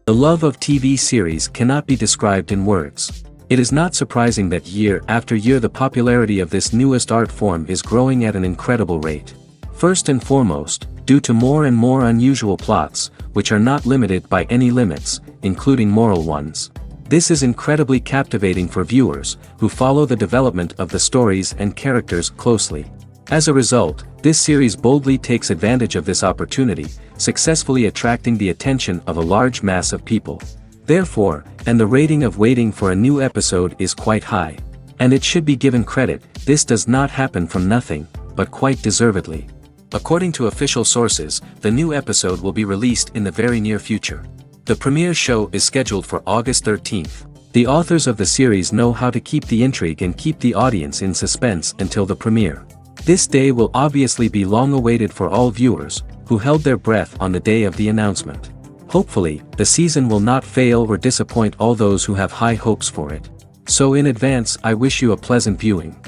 The love of TV series cannot be described in words. It is not surprising that year after year the popularity of this newest art form is growing at an incredible rate. First and foremost, due to more and more unusual plots, which are not limited by any limits, including moral ones. This is incredibly captivating for viewers, who follow the development of the stories and characters closely. As a result, this series boldly takes advantage of this opportunity, successfully attracting the attention of a large mass of people. Therefore, and the rating of waiting for a new episode is quite high. And it should be given credit, this does not happen from nothing, but quite deservedly. According to official sources, the new episode will be released in the very near future. The premiere show is scheduled for August 13th. The authors of the series know how to keep the intrigue and keep the audience in suspense until the premiere. This day will obviously be long awaited for all viewers, who held their breath on the day of the announcement. Hopefully, the season will not fail or disappoint all those who have high hopes for it. So in advance, I wish you a pleasant viewing.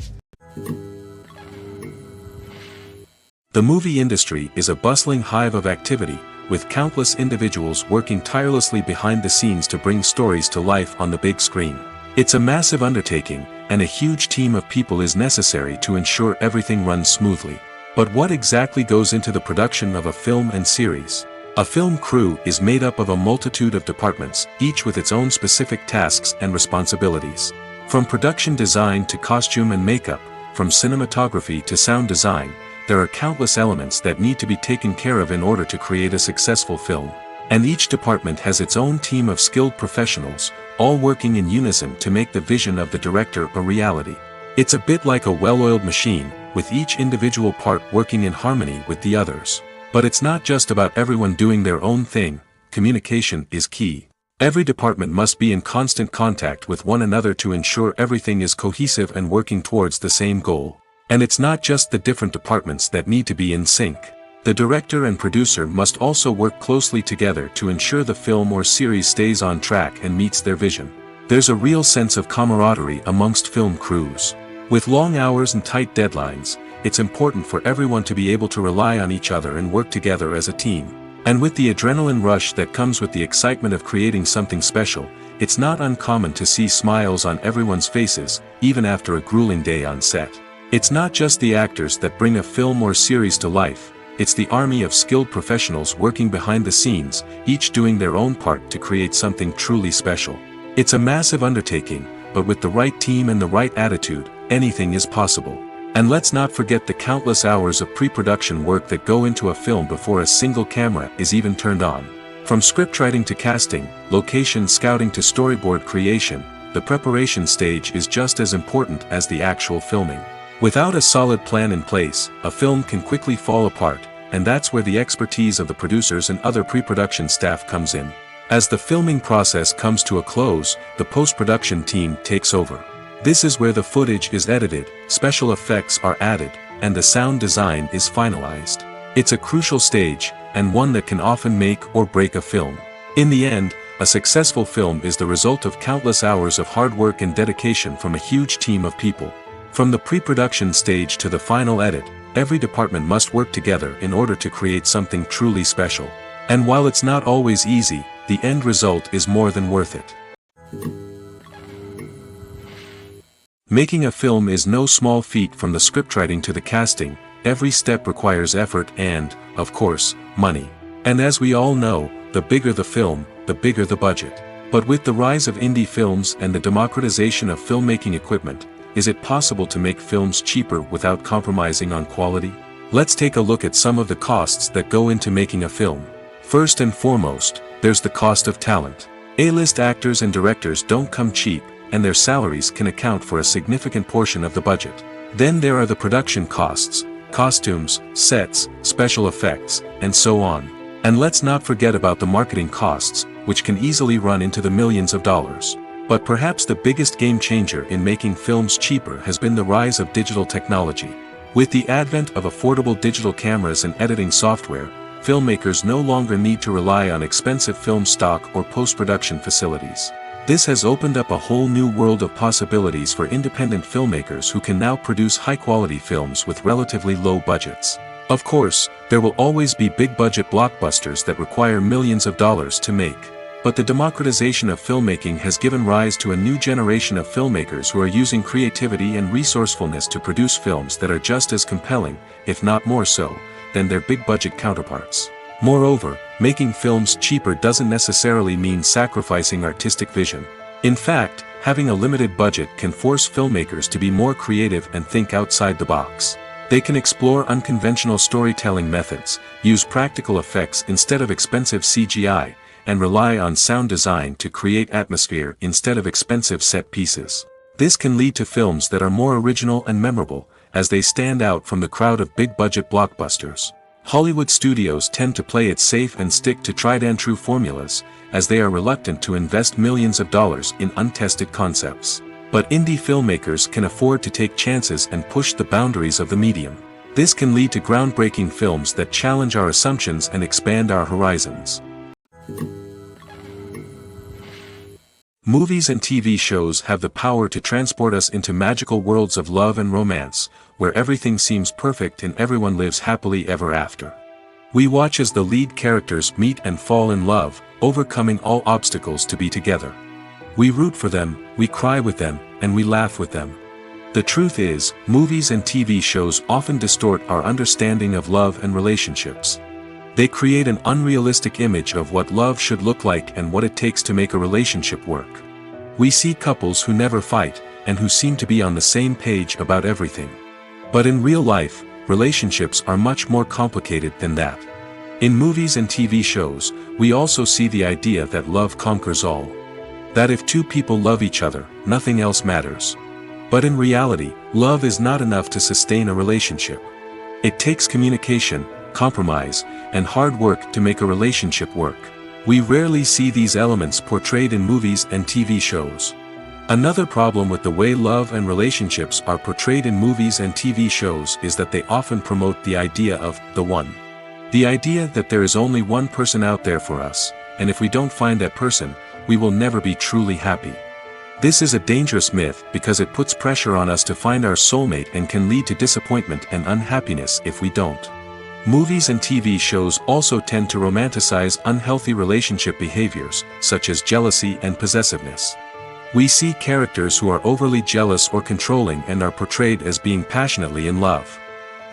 The movie industry is a bustling hive of activity, with countless individuals working tirelessly behind the scenes to bring stories to life on the big screen. It's a massive undertaking, and a huge team of people is necessary to ensure everything runs smoothly. But what exactly goes into the production of a film and series? A film crew is made up of a multitude of departments, each with its own specific tasks and responsibilities. From production design to costume and makeup, from cinematography to sound design, there are countless elements that need to be taken care of in order to create a successful film. And each department has its own team of skilled professionals, all working in unison to make the vision of the director a reality. It's a bit like a well-oiled machine, with each individual part working in harmony with the others. But it's not just about everyone doing their own thing, communication is key. Every department must be in constant contact with one another to ensure everything is cohesive and working towards the same goal. And it's not just the different departments that need to be in sync. The director and producer must also work closely together to ensure the film or series stays on track and meets their vision. There's a real sense of camaraderie amongst film crews. With long hours and tight deadlines, it's important for everyone to be able to rely on each other and work together as a team. And with the adrenaline rush that comes with the excitement of creating something special, it's not uncommon to see smiles on everyone's faces, even after a grueling day on set. It's not just the actors that bring a film or series to life, it's the army of skilled professionals working behind the scenes, each doing their own part to create something truly special. It's a massive undertaking, but with the right team and the right attitude, anything is possible. And let's not forget the countless hours of pre-production work that go into a film before a single camera is even turned on. From scriptwriting to casting, location scouting to storyboard creation, the preparation stage is just as important as the actual filming. Without a solid plan in place, a film can quickly fall apart, and that's where the expertise of the producers and other pre-production staff comes in. As the filming process comes to a close, the post-production team takes over. This is where the footage is edited, special effects are added, and the sound design is finalized. It's a crucial stage, and one that can often make or break a film. In the end, a successful film is the result of countless hours of hard work and dedication from a huge team of people. From the pre-production stage to the final edit, every department must work together in order to create something truly special. And while it's not always easy, the end result is more than worth it. Making a film is no small feat. From the scriptwriting to the casting, every step requires effort and, of course, money. And as we all know, the bigger the film, the bigger the budget. But with the rise of indie films and the democratization of filmmaking equipment, is it possible to make films cheaper without compromising on quality? Let's take a look at some of the costs that go into making a film. First and foremost, there's the cost of talent. A-list actors and directors don't come cheap, and their salaries can account for a significant portion of the budget. Then there are the production costs, costumes, sets, special effects, and so on. And let's not forget about the marketing costs, which can easily run into the millions of dollars. But perhaps the biggest game changer in making films cheaper has been the rise of digital technology. With the advent of affordable digital cameras and editing software, filmmakers no longer need to rely on expensive film stock or post-production facilities. This has opened up a whole new world of possibilities for independent filmmakers who can now produce high-quality films with relatively low budgets. Of course, there will always be big-budget blockbusters that require millions of dollars to make. But the democratization of filmmaking has given rise to a new generation of filmmakers who are using creativity and resourcefulness to produce films that are just as compelling, if not more so, than their big-budget counterparts. Moreover, making films cheaper doesn't necessarily mean sacrificing artistic vision. In fact, having a limited budget can force filmmakers to be more creative and think outside the box. They can explore unconventional storytelling methods, use practical effects instead of expensive CGI, and rely on sound design to create atmosphere instead of expensive set pieces. This can lead to films that are more original and memorable, as they stand out from the crowd of big-budget blockbusters. Hollywood studios tend to play it safe and stick to tried-and-true formulas, as they are reluctant to invest millions of dollars in untested concepts. But indie filmmakers can afford to take chances and push the boundaries of the medium. This can lead to groundbreaking films that challenge our assumptions and expand our horizons. Movies and TV shows have the power to transport us into magical worlds of love and romance, where everything seems perfect and everyone lives happily ever after. We watch as the lead characters meet and fall in love, overcoming all obstacles to be together. We root for them, we cry with them, and we laugh with them. The truth is, movies and TV shows often distort our understanding of love and relationships. They create an unrealistic image of what love should look like and what it takes to make a relationship work. We see couples who never fight, and who seem to be on the same page about everything. But in real life, relationships are much more complicated than that. In movies and TV shows, we also see the idea that love conquers all. That if two people love each other, nothing else matters. But in reality, love is not enough to sustain a relationship. It takes communication, compromise, and hard work to make a relationship work. We rarely see these elements portrayed in movies and TV shows. Another problem with the way love and relationships are portrayed in movies and TV shows is that they often promote the idea of the one. The idea that there is only one person out there for us, and if we don't find that person, we will never be truly happy. This is a dangerous myth because it puts pressure on us to find our soulmate and can lead to disappointment and unhappiness if we don't. Movies and TV shows also tend to romanticize unhealthy relationship behaviors, such as jealousy and possessiveness. We see characters who are overly jealous or controlling and are portrayed as being passionately in love.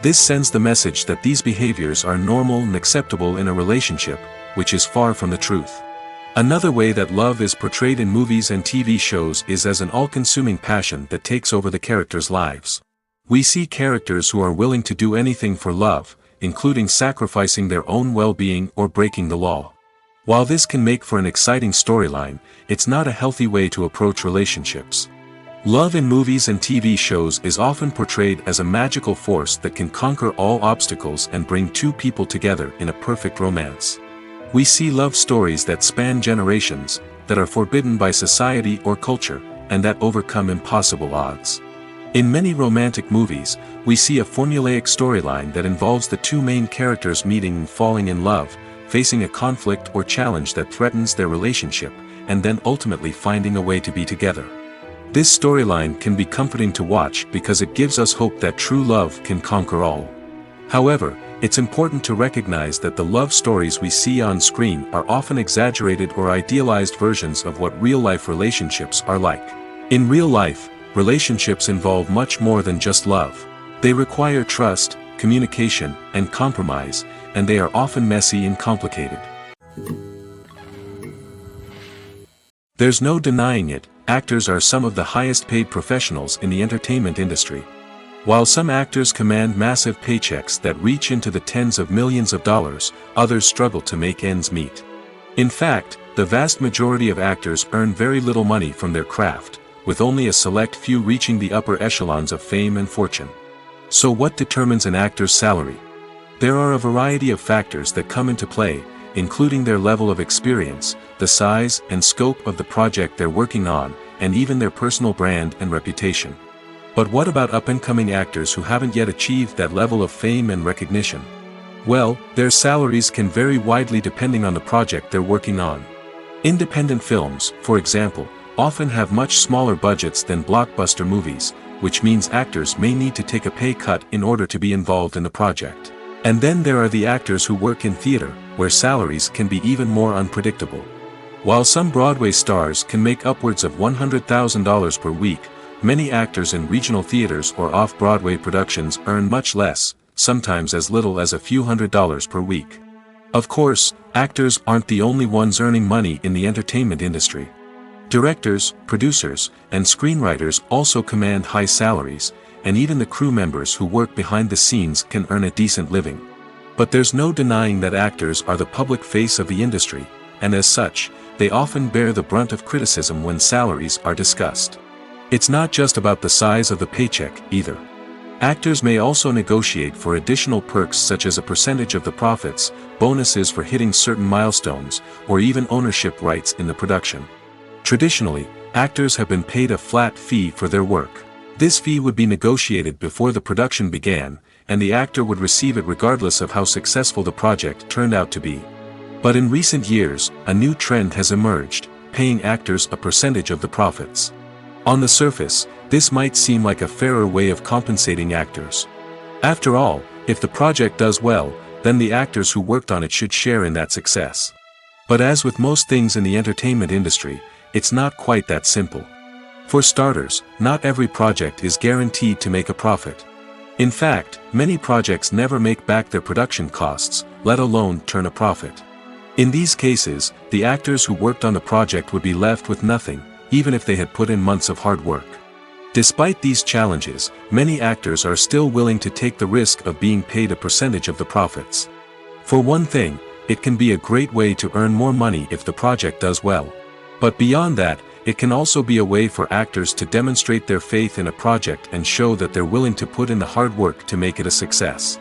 This sends the message that these behaviors are normal and acceptable in a relationship, which is far from the truth. Another way that love is portrayed in movies and TV shows is as an all-consuming passion that takes over the characters' lives. We see characters who are willing to do anything for love, including sacrificing their own well-being or breaking the law. While this can make for an exciting storyline, it's not a healthy way to approach relationships. Love in movies and TV shows is often portrayed as a magical force that can conquer all obstacles and bring two people together in a perfect romance. We see love stories that span generations, that are forbidden by society or culture, and that overcome impossible odds. In many romantic movies, we see a formulaic storyline that involves the two main characters meeting and falling in love, facing a conflict or challenge that threatens their relationship, and then ultimately finding a way to be together. This storyline can be comforting to watch because it gives us hope that true love can conquer all. However, it's important to recognize that the love stories we see on screen are often exaggerated or idealized versions of what real-life relationships are like. In real life, relationships involve much more than just love. They require trust, communication, and compromise, and they are often messy and complicated. There's no denying it, actors are some of the highest-paid professionals in the entertainment industry. While some actors command massive paychecks that reach into the tens of millions of dollars, others struggle to make ends meet. In fact, the vast majority of actors earn very little money from their craft, with only a select few reaching the upper echelons of fame and fortune. So what determines an actor's salary? There are a variety of factors that come into play, including their level of experience, the size and scope of the project they're working on, and even their personal brand and reputation. But what about up-and-coming actors who haven't yet achieved that level of fame and recognition? Well, their salaries can vary widely depending on the project they're working on. Independent films, for example, often have much smaller budgets than blockbuster movies, which means actors may need to take a pay cut in order to be involved in the project. And then there are the actors who work in theater, where salaries can be even more unpredictable. While some Broadway stars can make upwards of $100,000 per week, many actors in regional theaters or off-Broadway productions earn much less, sometimes as little as a few $100s per week. Of course, actors aren't the only ones earning money in the entertainment industry. Directors, producers, and screenwriters also command high salaries, and even the crew members who work behind the scenes can earn a decent living. But there's no denying that actors are the public face of the industry, and as such, they often bear the brunt of criticism when salaries are discussed. It's not just about the size of the paycheck, either. Actors may also negotiate for additional perks such as a percentage of the profits, bonuses for hitting certain milestones, or even ownership rights in the production. Traditionally, actors have been paid a flat fee for their work. This fee would be negotiated before the production began, and the actor would receive it regardless of how successful the project turned out to be. But in recent years, a new trend has emerged, paying actors a percentage of the profits. On the surface, this might seem like a fairer way of compensating actors. After all, if the project does well, then the actors who worked on it should share in that success. But as with most things in the entertainment industry, it's not quite that simple. For starters, not every project is guaranteed to make a profit. In fact, many projects never make back their production costs, let alone turn a profit. In these cases, the actors who worked on the project would be left with nothing, even if they had put in months of hard work. Despite these challenges, many actors are still willing to take the risk of being paid a percentage of the profits. For one thing, it can be a great way to earn more money if the project does well. But beyond that, it can also be a way for actors to demonstrate their faith in a project and show that they're willing to put in the hard work to make it a success.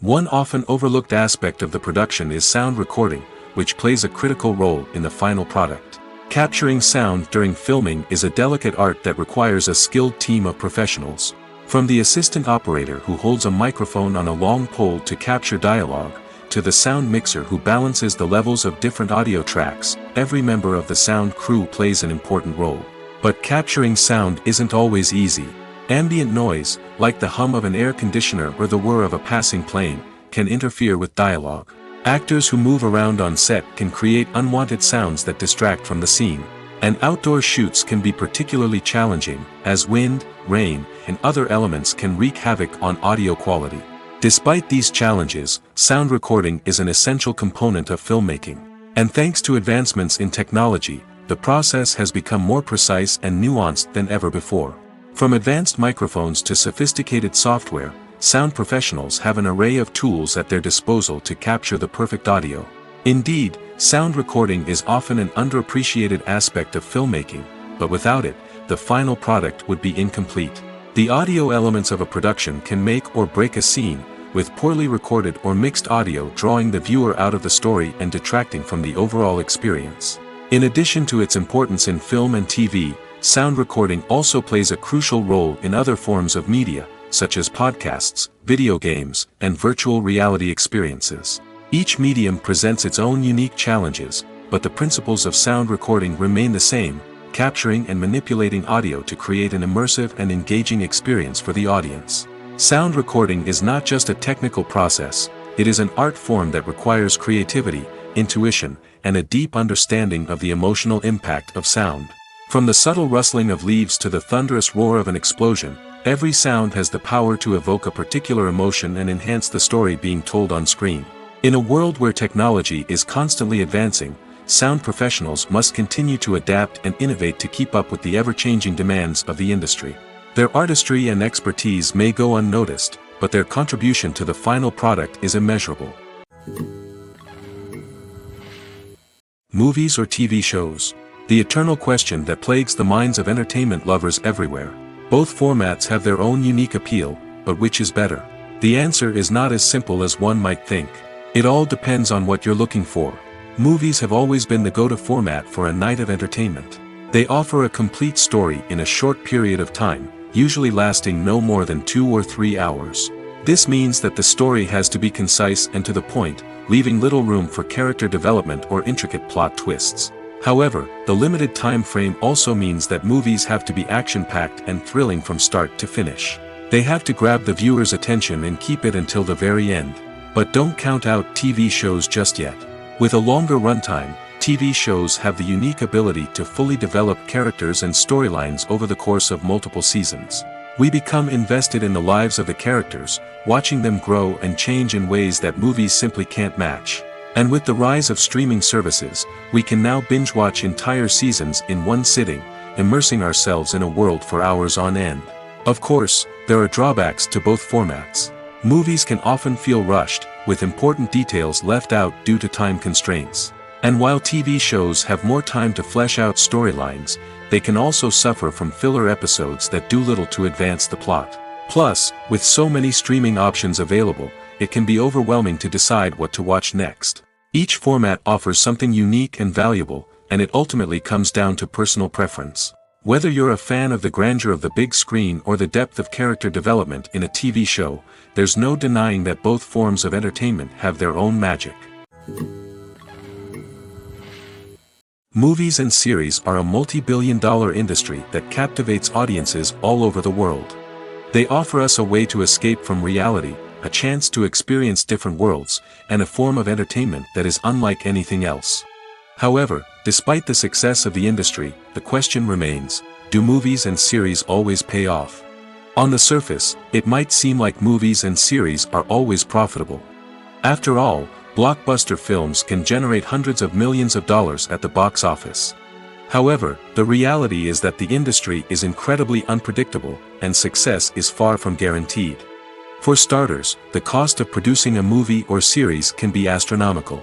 One often overlooked aspect of the production is sound recording, which plays a critical role in the final product. Capturing sound during filming is a delicate art that requires a skilled team of professionals. From the assistant operator who holds a microphone on a long pole to capture dialogue, to the sound mixer who balances the levels of different audio tracks, every member of the sound crew plays an important role. But capturing sound isn't always easy. Ambient noise, like the hum of an air conditioner or the whir of a passing plane, can interfere with dialogue. Actors who move around on set can create unwanted sounds that distract from the scene. And outdoor shoots can be particularly challenging, as wind, rain, and other elements can wreak havoc on audio quality. Despite these challenges, sound recording is an essential component of filmmaking. And thanks to advancements in technology, the process has become more precise and nuanced than ever before. From advanced microphones to sophisticated software, sound professionals have an array of tools at their disposal to capture the perfect audio. Indeed, sound recording is often an underappreciated aspect of filmmaking, but without it, the final product would be incomplete. The audio elements of a production can make or break a scene, with poorly recorded or mixed audio drawing the viewer out of the story and detracting from the overall experience. In addition to its importance in film and TV, sound recording also plays a crucial role in other forms of media, such as podcasts, video games, and virtual reality experiences. Each medium presents its own unique challenges, but the principles of sound recording remain the same, capturing and manipulating audio to create an immersive and engaging experience for the audience. Sound recording is not just a technical process, it is an art form that requires creativity, intuition, and a deep understanding of the emotional impact of sound. From the subtle rustling of leaves to the thunderous roar of an explosion, every sound has the power to evoke a particular emotion and enhance the story being told on screen. In a world where technology is constantly advancing, sound professionals must continue to adapt and innovate to keep up with the ever-changing demands of the industry. Their artistry and expertise may go unnoticed, but their contribution to the final product is immeasurable. Movies or TV shows? The eternal question that plagues the minds of entertainment lovers everywhere. Both formats have their own unique appeal, but which is better? The answer is not as simple as one might think. It all depends on what you're looking for. Movies have always been the go-to format for a night of entertainment. They offer a complete story in a short period of time, usually lasting no more than 2 or 3 hours. This means that the story has to be concise and to the point, leaving little room for character development or intricate plot twists. However, the limited time frame also means that movies have to be action-packed and thrilling from start to finish. They have to grab the viewer's attention and keep it until the very end. But don't count out TV shows just yet. With a longer runtime, TV shows have the unique ability to fully develop characters and storylines over the course of multiple seasons. We become invested in the lives of the characters, watching them grow and change in ways that movies simply can't match. And with the rise of streaming services, we can now binge-watch entire seasons in one sitting, immersing ourselves in a world for hours on end. Of course, there are drawbacks to both formats. Movies can often feel rushed, with important details left out due to time constraints. And while TV shows have more time to flesh out storylines, they can also suffer from filler episodes that do little to advance the plot. Plus, with so many streaming options available, it can be overwhelming to decide what to watch next. Each format offers something unique and valuable, and it ultimately comes down to personal preference. Whether you're a fan of the grandeur of the big screen or the depth of character development in a TV show, there's no denying that both forms of entertainment have their own magic. Movies and series are a multi-billion-dollar industry that captivates audiences all over the world. They offer us a way to escape from reality, a chance to experience different worlds, and a form of entertainment that is unlike anything else. However, despite the success of the industry, the question remains, do movies and series always pay off? On the surface, it might seem like movies and series are always profitable. After all, blockbuster films can generate hundreds of millions of dollars at the box office. However, the reality is that the industry is incredibly unpredictable, and success is far from guaranteed. For starters, the cost of producing a movie or series can be astronomical.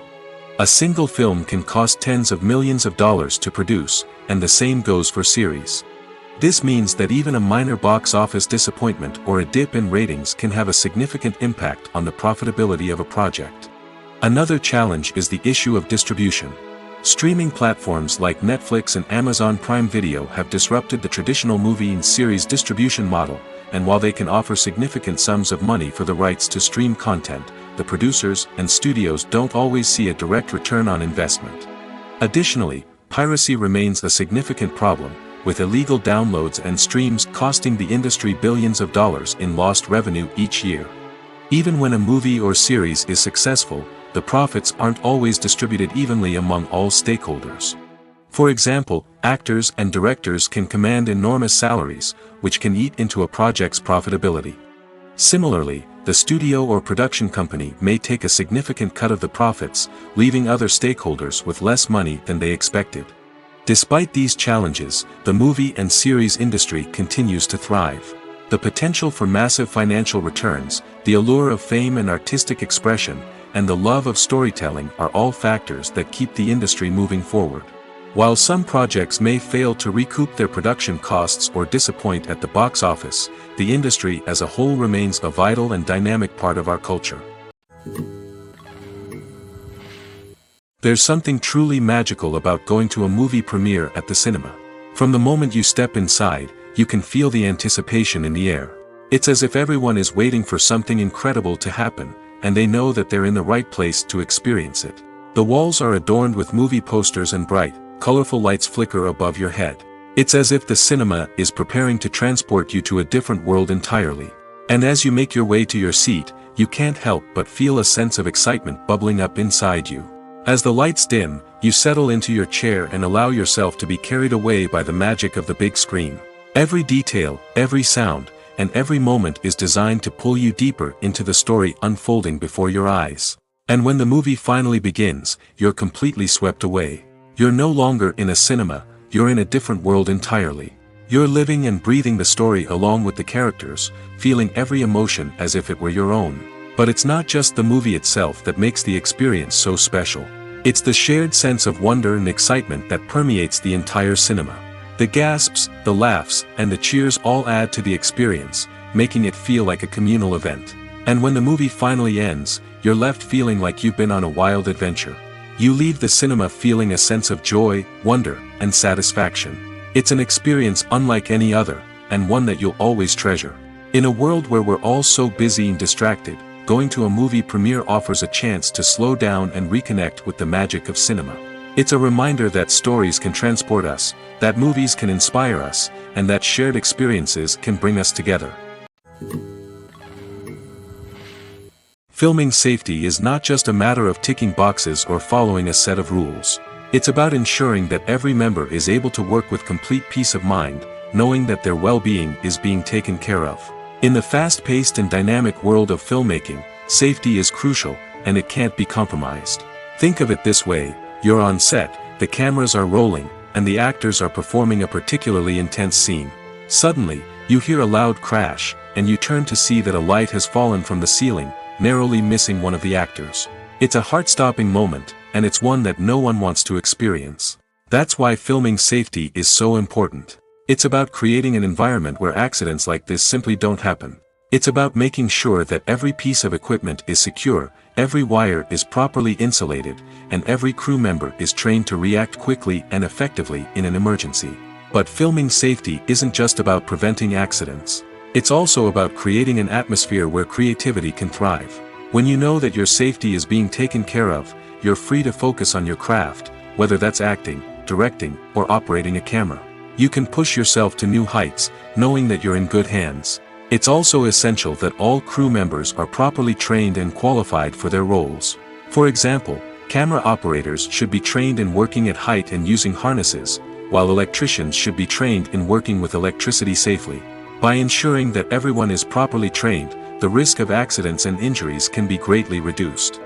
A single film can cost tens of millions of dollars to produce, and the same goes for series. This means that even a minor box office disappointment or a dip in ratings can have a significant impact on the profitability of a project. Another challenge is the issue of distribution. Streaming platforms like Netflix and Amazon Prime Video have disrupted the traditional movie and series distribution model, and while they can offer significant sums of money for the rights to stream content, the producers and studios don't always see a direct return on investment. Additionally, piracy remains a significant problem, with illegal downloads and streams costing the industry billions of dollars in lost revenue each year. Even when a movie or series is successful, the profits aren't always distributed evenly among all stakeholders. For example, actors and directors can command enormous salaries, which can eat into a project's profitability. Similarly, the studio or production company may take a significant cut of the profits, leaving other stakeholders with less money than they expected. Despite these challenges, the movie and series industry continues to thrive. The potential for massive financial returns, the allure of fame and artistic expression, and the love of storytelling are all factors that keep the industry moving forward. While some projects may fail to recoup their production costs or disappoint at the box office, the industry as a whole remains a vital and dynamic part of our culture. There's something truly magical about going to a movie premiere at the cinema. From the moment you step inside, you can feel the anticipation in the air. It's as if everyone is waiting for something incredible to happen, and they know that they're in the right place to experience it. The walls are adorned with movie posters and bright, colorful lights flicker above your head. It's as if the cinema is preparing to transport you to a different world entirely. And as you make your way to your seat, you can't help but feel a sense of excitement bubbling up inside you. As the lights dim, you settle into your chair and allow yourself to be carried away by the magic of the big screen. Every detail, every sound, and every moment is designed to pull you deeper into the story unfolding before your eyes. And when the movie finally begins, you're completely swept away. You're no longer in a cinema, you're in a different world entirely. You're living and breathing the story along with the characters, feeling every emotion as if it were your own. But it's not just the movie itself that makes the experience so special. It's the shared sense of wonder and excitement that permeates the entire cinema. The gasps, the laughs, and the cheers all add to the experience, making it feel like a communal event. And when the movie finally ends, you're left feeling like you've been on a wild adventure. You leave the cinema feeling a sense of joy, wonder, and satisfaction. It's an experience unlike any other, and one that you'll always treasure. In a world where we're all so busy and distracted, going to a movie premiere offers a chance to slow down and reconnect with the magic of cinema. It's a reminder that stories can transport us, that movies can inspire us, and that shared experiences can bring us together. Filming safety is not just a matter of ticking boxes or following a set of rules. It's about ensuring that every member is able to work with complete peace of mind, knowing that their well-being is being taken care of. In the fast-paced and dynamic world of filmmaking, safety is crucial, and it can't be compromised. Think of it this way: you're on set, the cameras are rolling, and the actors are performing a particularly intense scene. Suddenly, you hear a loud crash, and you turn to see that a light has fallen from the ceiling, narrowly missing one of the actors. It's a heart-stopping moment, and it's one that no one wants to experience. That's why filming safety is so important. It's about creating an environment where accidents like this simply don't happen. It's about making sure that every piece of equipment is secure, every wire is properly insulated, and every crew member is trained to react quickly and effectively in an emergency. But filming safety isn't just about preventing accidents. It's also about creating an atmosphere where creativity can thrive. When you know that your safety is being taken care of, you're free to focus on your craft, whether that's acting, directing, or operating a camera. You can push yourself to new heights, knowing that you're in good hands. It's also essential that all crew members are properly trained and qualified for their roles. For example, camera operators should be trained in working at height and using harnesses, while electricians should be trained in working with electricity safely. By ensuring that everyone is properly trained, the risk of accidents and injuries can be greatly reduced.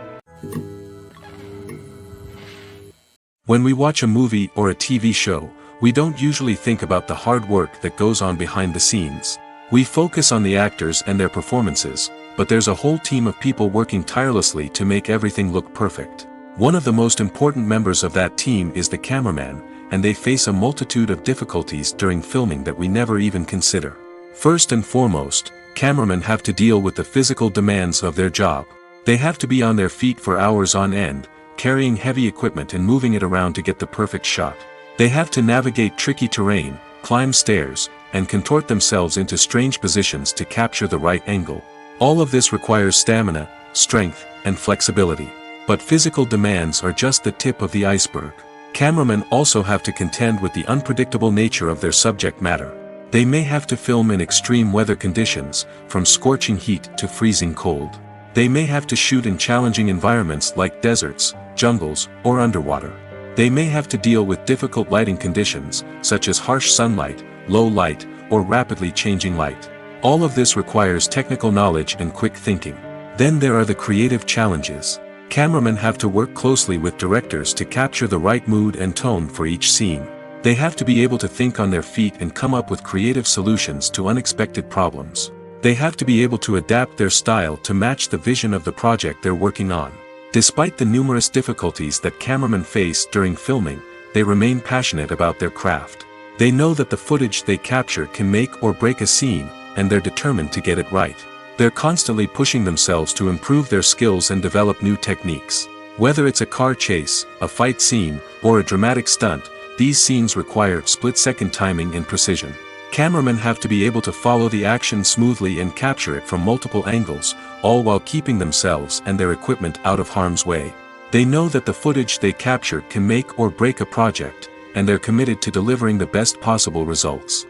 When we watch a movie or a TV show, we don't usually think about the hard work that goes on behind the scenes. We focus on the actors and their performances, but there's a whole team of people working tirelessly to make everything look perfect. One of the most important members of that team is the cameraman, and they face a multitude of difficulties during filming that we never even consider. First and foremost, cameramen have to deal with the physical demands of their job. They have to be on their feet for hours on end, carrying heavy equipment and moving it around to get the perfect shot. They have to navigate tricky terrain, climb stairs, and contort themselves into strange positions to capture the right angle. All of this requires stamina, strength, and flexibility. But physical demands are just the tip of the iceberg. Cameramen also have to contend with the unpredictable nature of their subject matter. They may have to film in extreme weather conditions, from scorching heat to freezing cold. They may have to shoot in challenging environments like deserts, jungles, or underwater. They may have to deal with difficult lighting conditions, such as harsh sunlight, low light, or rapidly changing light. All of this requires technical knowledge and quick thinking. Then there are the creative challenges. Cameramen have to work closely with directors to capture the right mood and tone for each scene. They have to be able to think on their feet and come up with creative solutions to unexpected problems. They have to be able to adapt their style to match the vision of the project they're working on. Despite the numerous difficulties that cameramen face during filming, they remain passionate about their craft. They know that the footage they capture can make or break a scene, and they're determined to get it right. They're constantly pushing themselves to improve their skills and develop new techniques. Whether it's a car chase, a fight scene, or a dramatic stunt, these scenes require split-second timing and precision. Cameramen have to be able to follow the action smoothly and capture it from multiple angles, all while keeping themselves and their equipment out of harm's way. They know that the footage they capture can make or break a project, and they're committed to delivering the best possible results.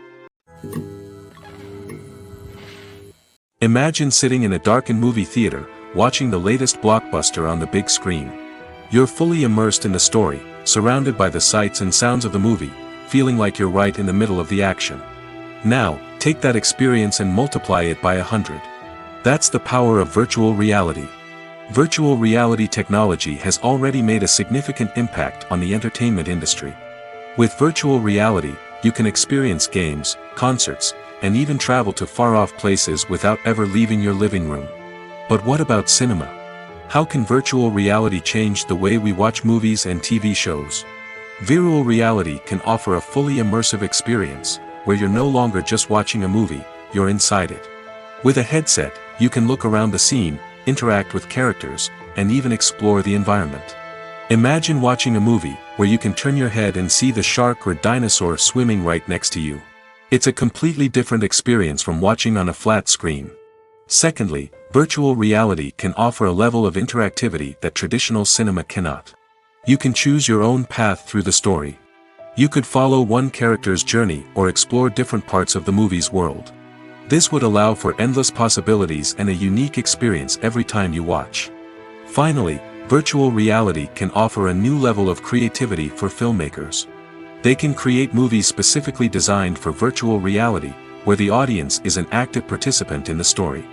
Imagine sitting in a darkened movie theater, watching the latest blockbuster on the big screen. You're fully immersed in the story, surrounded by the sights and sounds of the movie, feeling like you're right in the middle of the action. Now, take that experience and multiply it by 100. That's the power of virtual reality. Virtual reality technology has already made a significant impact on the entertainment industry. With virtual reality, you can experience games, concerts, and even travel to far-off places without ever leaving your living room. But what about cinema? How can virtual reality change the way we watch movies and TV shows? Virtual reality can offer a fully immersive experience, where you're no longer just watching a movie, you're inside it. With a headset, you can look around the scene, interact with characters, and even explore the environment. Imagine watching a movie, where you can turn your head and see the shark or dinosaur swimming right next to you. It's a completely different experience from watching on a flat screen. Secondly, virtual reality can offer a level of interactivity that traditional cinema cannot. You can choose your own path through the story. You could follow one character's journey or explore different parts of the movie's world. This would allow for endless possibilities and a unique experience every time you watch. Finally, virtual reality can offer a new level of creativity for filmmakers. They can create movies specifically designed for virtual reality, where the audience is an active participant in the story.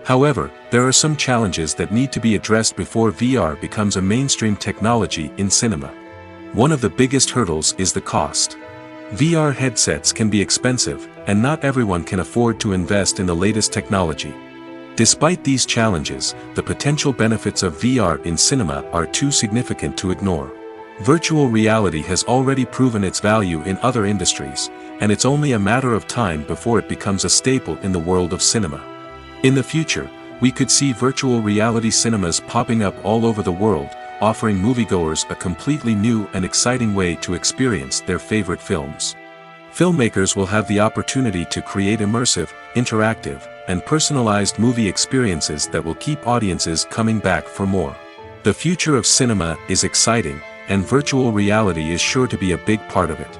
However, there are some challenges that need to be addressed before VR becomes a mainstream technology in cinema. One of the biggest hurdles is the cost. VR headsets can be expensive, and not everyone can afford to invest in the latest technology. Despite these challenges, the potential benefits of VR in cinema are too significant to ignore. Virtual reality has already proven its value in other industries, and it's only a matter of time before it becomes a staple in the world of cinema. In the future, we could see virtual reality cinemas popping up all over the world, offering moviegoers a completely new and exciting way to experience their favorite films. Filmmakers will have the opportunity to create immersive, interactive, and personalized movie experiences that will keep audiences coming back for more. The future of cinema is exciting, and virtual reality is sure to be a big part of it.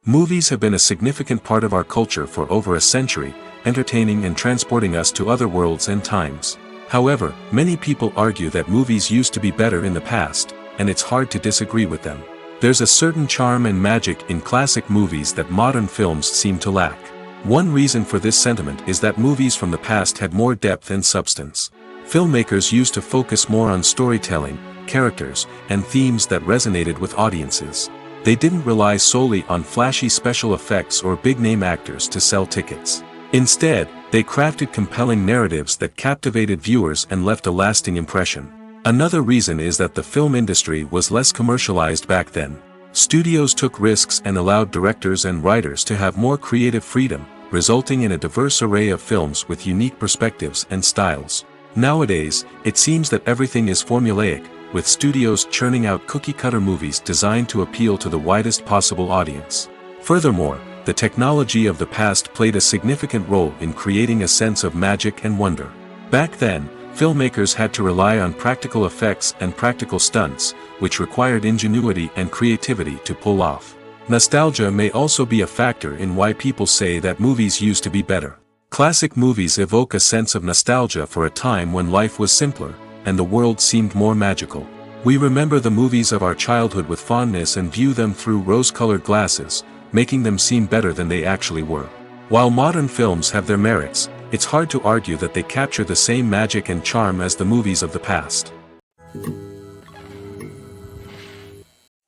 Movies have been a significant part of our culture for over a century, entertaining and transporting us to other worlds and times. However, many people argue that movies used to be better in the past, and it's hard to disagree with them. There's a certain charm and magic in classic movies that modern films seem to lack. One reason for this sentiment is that movies from the past had more depth and substance. Filmmakers used to focus more on storytelling, characters, and themes that resonated with audiences. They didn't rely solely on flashy special effects or big-name actors to sell tickets. Instead, they crafted compelling narratives that captivated viewers and left a lasting impression. Another reason is that the film industry was less commercialized back then. Studios took risks and allowed directors and writers to have more creative freedom, resulting in a diverse array of films with unique perspectives and styles. Nowadays, it seems that everything is formulaic, with studios churning out cookie-cutter movies designed to appeal to the widest possible audience. Furthermore, the technology of the past played a significant role in creating a sense of magic and wonder. Back then, filmmakers had to rely on practical effects and practical stunts, which required ingenuity and creativity to pull off. Nostalgia may also be a factor in why people say that movies used to be better. Classic movies evoke a sense of nostalgia for a time when life was simpler, and the world seemed more magical. We remember the movies of our childhood with fondness and view them through rose-colored glasses, making them seem better than they actually were. While modern films have their merits, it's hard to argue that they capture the same magic and charm as the movies of the past.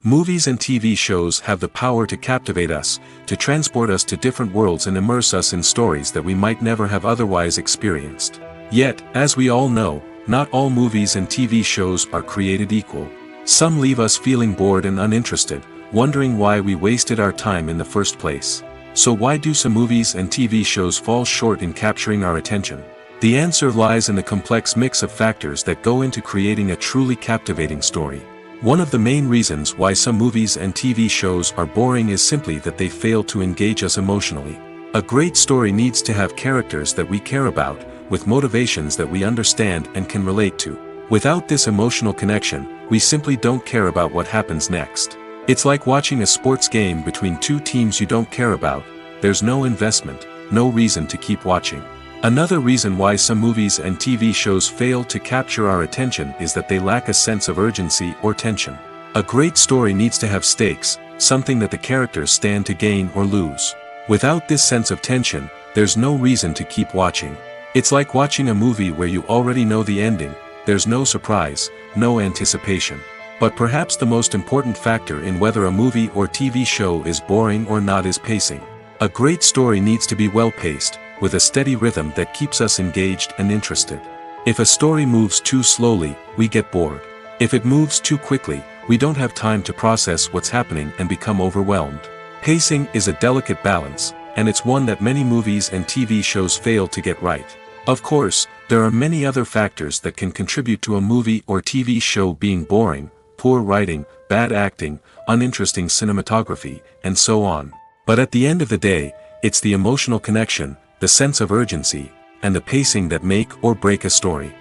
Movies and TV shows have the power to captivate us, to transport us to different worlds and immerse us in stories that we might never have otherwise experienced. Yet, as we all know, not all movies and TV shows are created equal. Some leave us feeling bored and uninterested, wondering why we wasted our time in the first place. So why do some movies and TV shows fall short in capturing our attention? The answer lies in the complex mix of factors that go into creating a truly captivating story. One of the main reasons why some movies and TV shows are boring is simply that they fail to engage us emotionally. A great story needs to have characters that we care about, with motivations that we understand and can relate to. Without this emotional connection, we simply don't care about what happens next. It's like watching a sports game between two teams you don't care about. There's no investment, no reason to keep watching. Another reason why some movies and TV shows fail to capture our attention is that they lack a sense of urgency or tension. A great story needs to have stakes, something that the characters stand to gain or lose. Without this sense of tension, there's no reason to keep watching. It's like watching a movie where you already know the ending. There's no surprise, no anticipation. But perhaps the most important factor in whether a movie or TV show is boring or not is pacing. A great story needs to be well-paced, with a steady rhythm that keeps us engaged and interested. If a story moves too slowly, we get bored. If it moves too quickly, we don't have time to process what's happening and become overwhelmed. Pacing is a delicate balance, and it's one that many movies and TV shows fail to get right. Of course, there are many other factors that can contribute to a movie or TV show being boring: poor writing, bad acting, uninteresting cinematography, and so on. But at the end of the day, it's the emotional connection, the sense of urgency, and the pacing that make or break a story.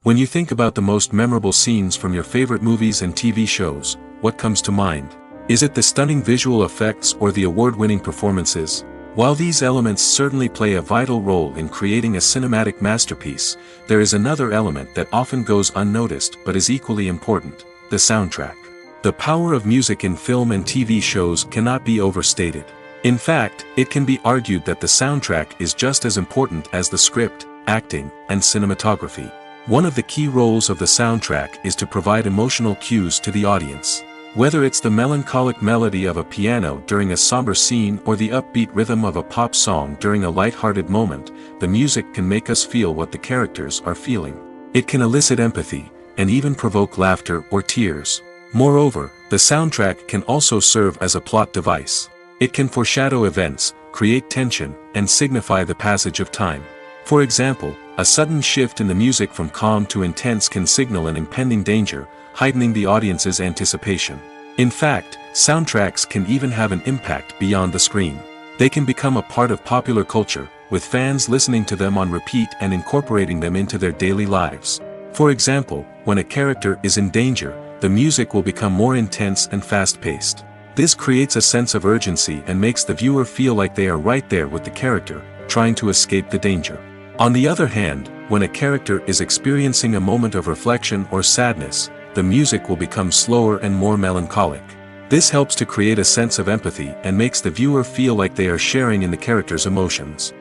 When you think about the most memorable scenes from your favorite movies and TV shows, what comes to mind? Is it the stunning visual effects or the award-winning performances? While these elements certainly play a vital role in creating a cinematic masterpiece, there is another element that often goes unnoticed but is equally important: the soundtrack. The power of music in film and TV shows cannot be overstated. In fact, it can be argued that the soundtrack is just as important as the script, acting, and cinematography. One of the key roles of the soundtrack is to provide emotional cues to the audience. Whether it's the melancholic melody of a piano during a somber scene or the upbeat rhythm of a pop song during a light-hearted moment, the music can make us feel what the characters are feeling. It can elicit empathy, and even provoke laughter or tears. Moreover, the soundtrack can also serve as a plot device. It can foreshadow events, create tension, and signify the passage of time. For example, a sudden shift in the music from calm to intense can signal an impending danger, heightening the audience's anticipation. In fact, soundtracks can even have an impact beyond the screen. They can become a part of popular culture, with fans listening to them on repeat and incorporating them into their daily lives. For example, when a character is in danger, the music will become more intense and fast-paced. This creates a sense of urgency and makes the viewer feel like they are right there with the character, trying to escape the danger. On the other hand, when a character is experiencing a moment of reflection or sadness, the music will become slower and more melancholic. This helps to create a sense of empathy and makes the viewer feel like they are sharing in the character's emotions.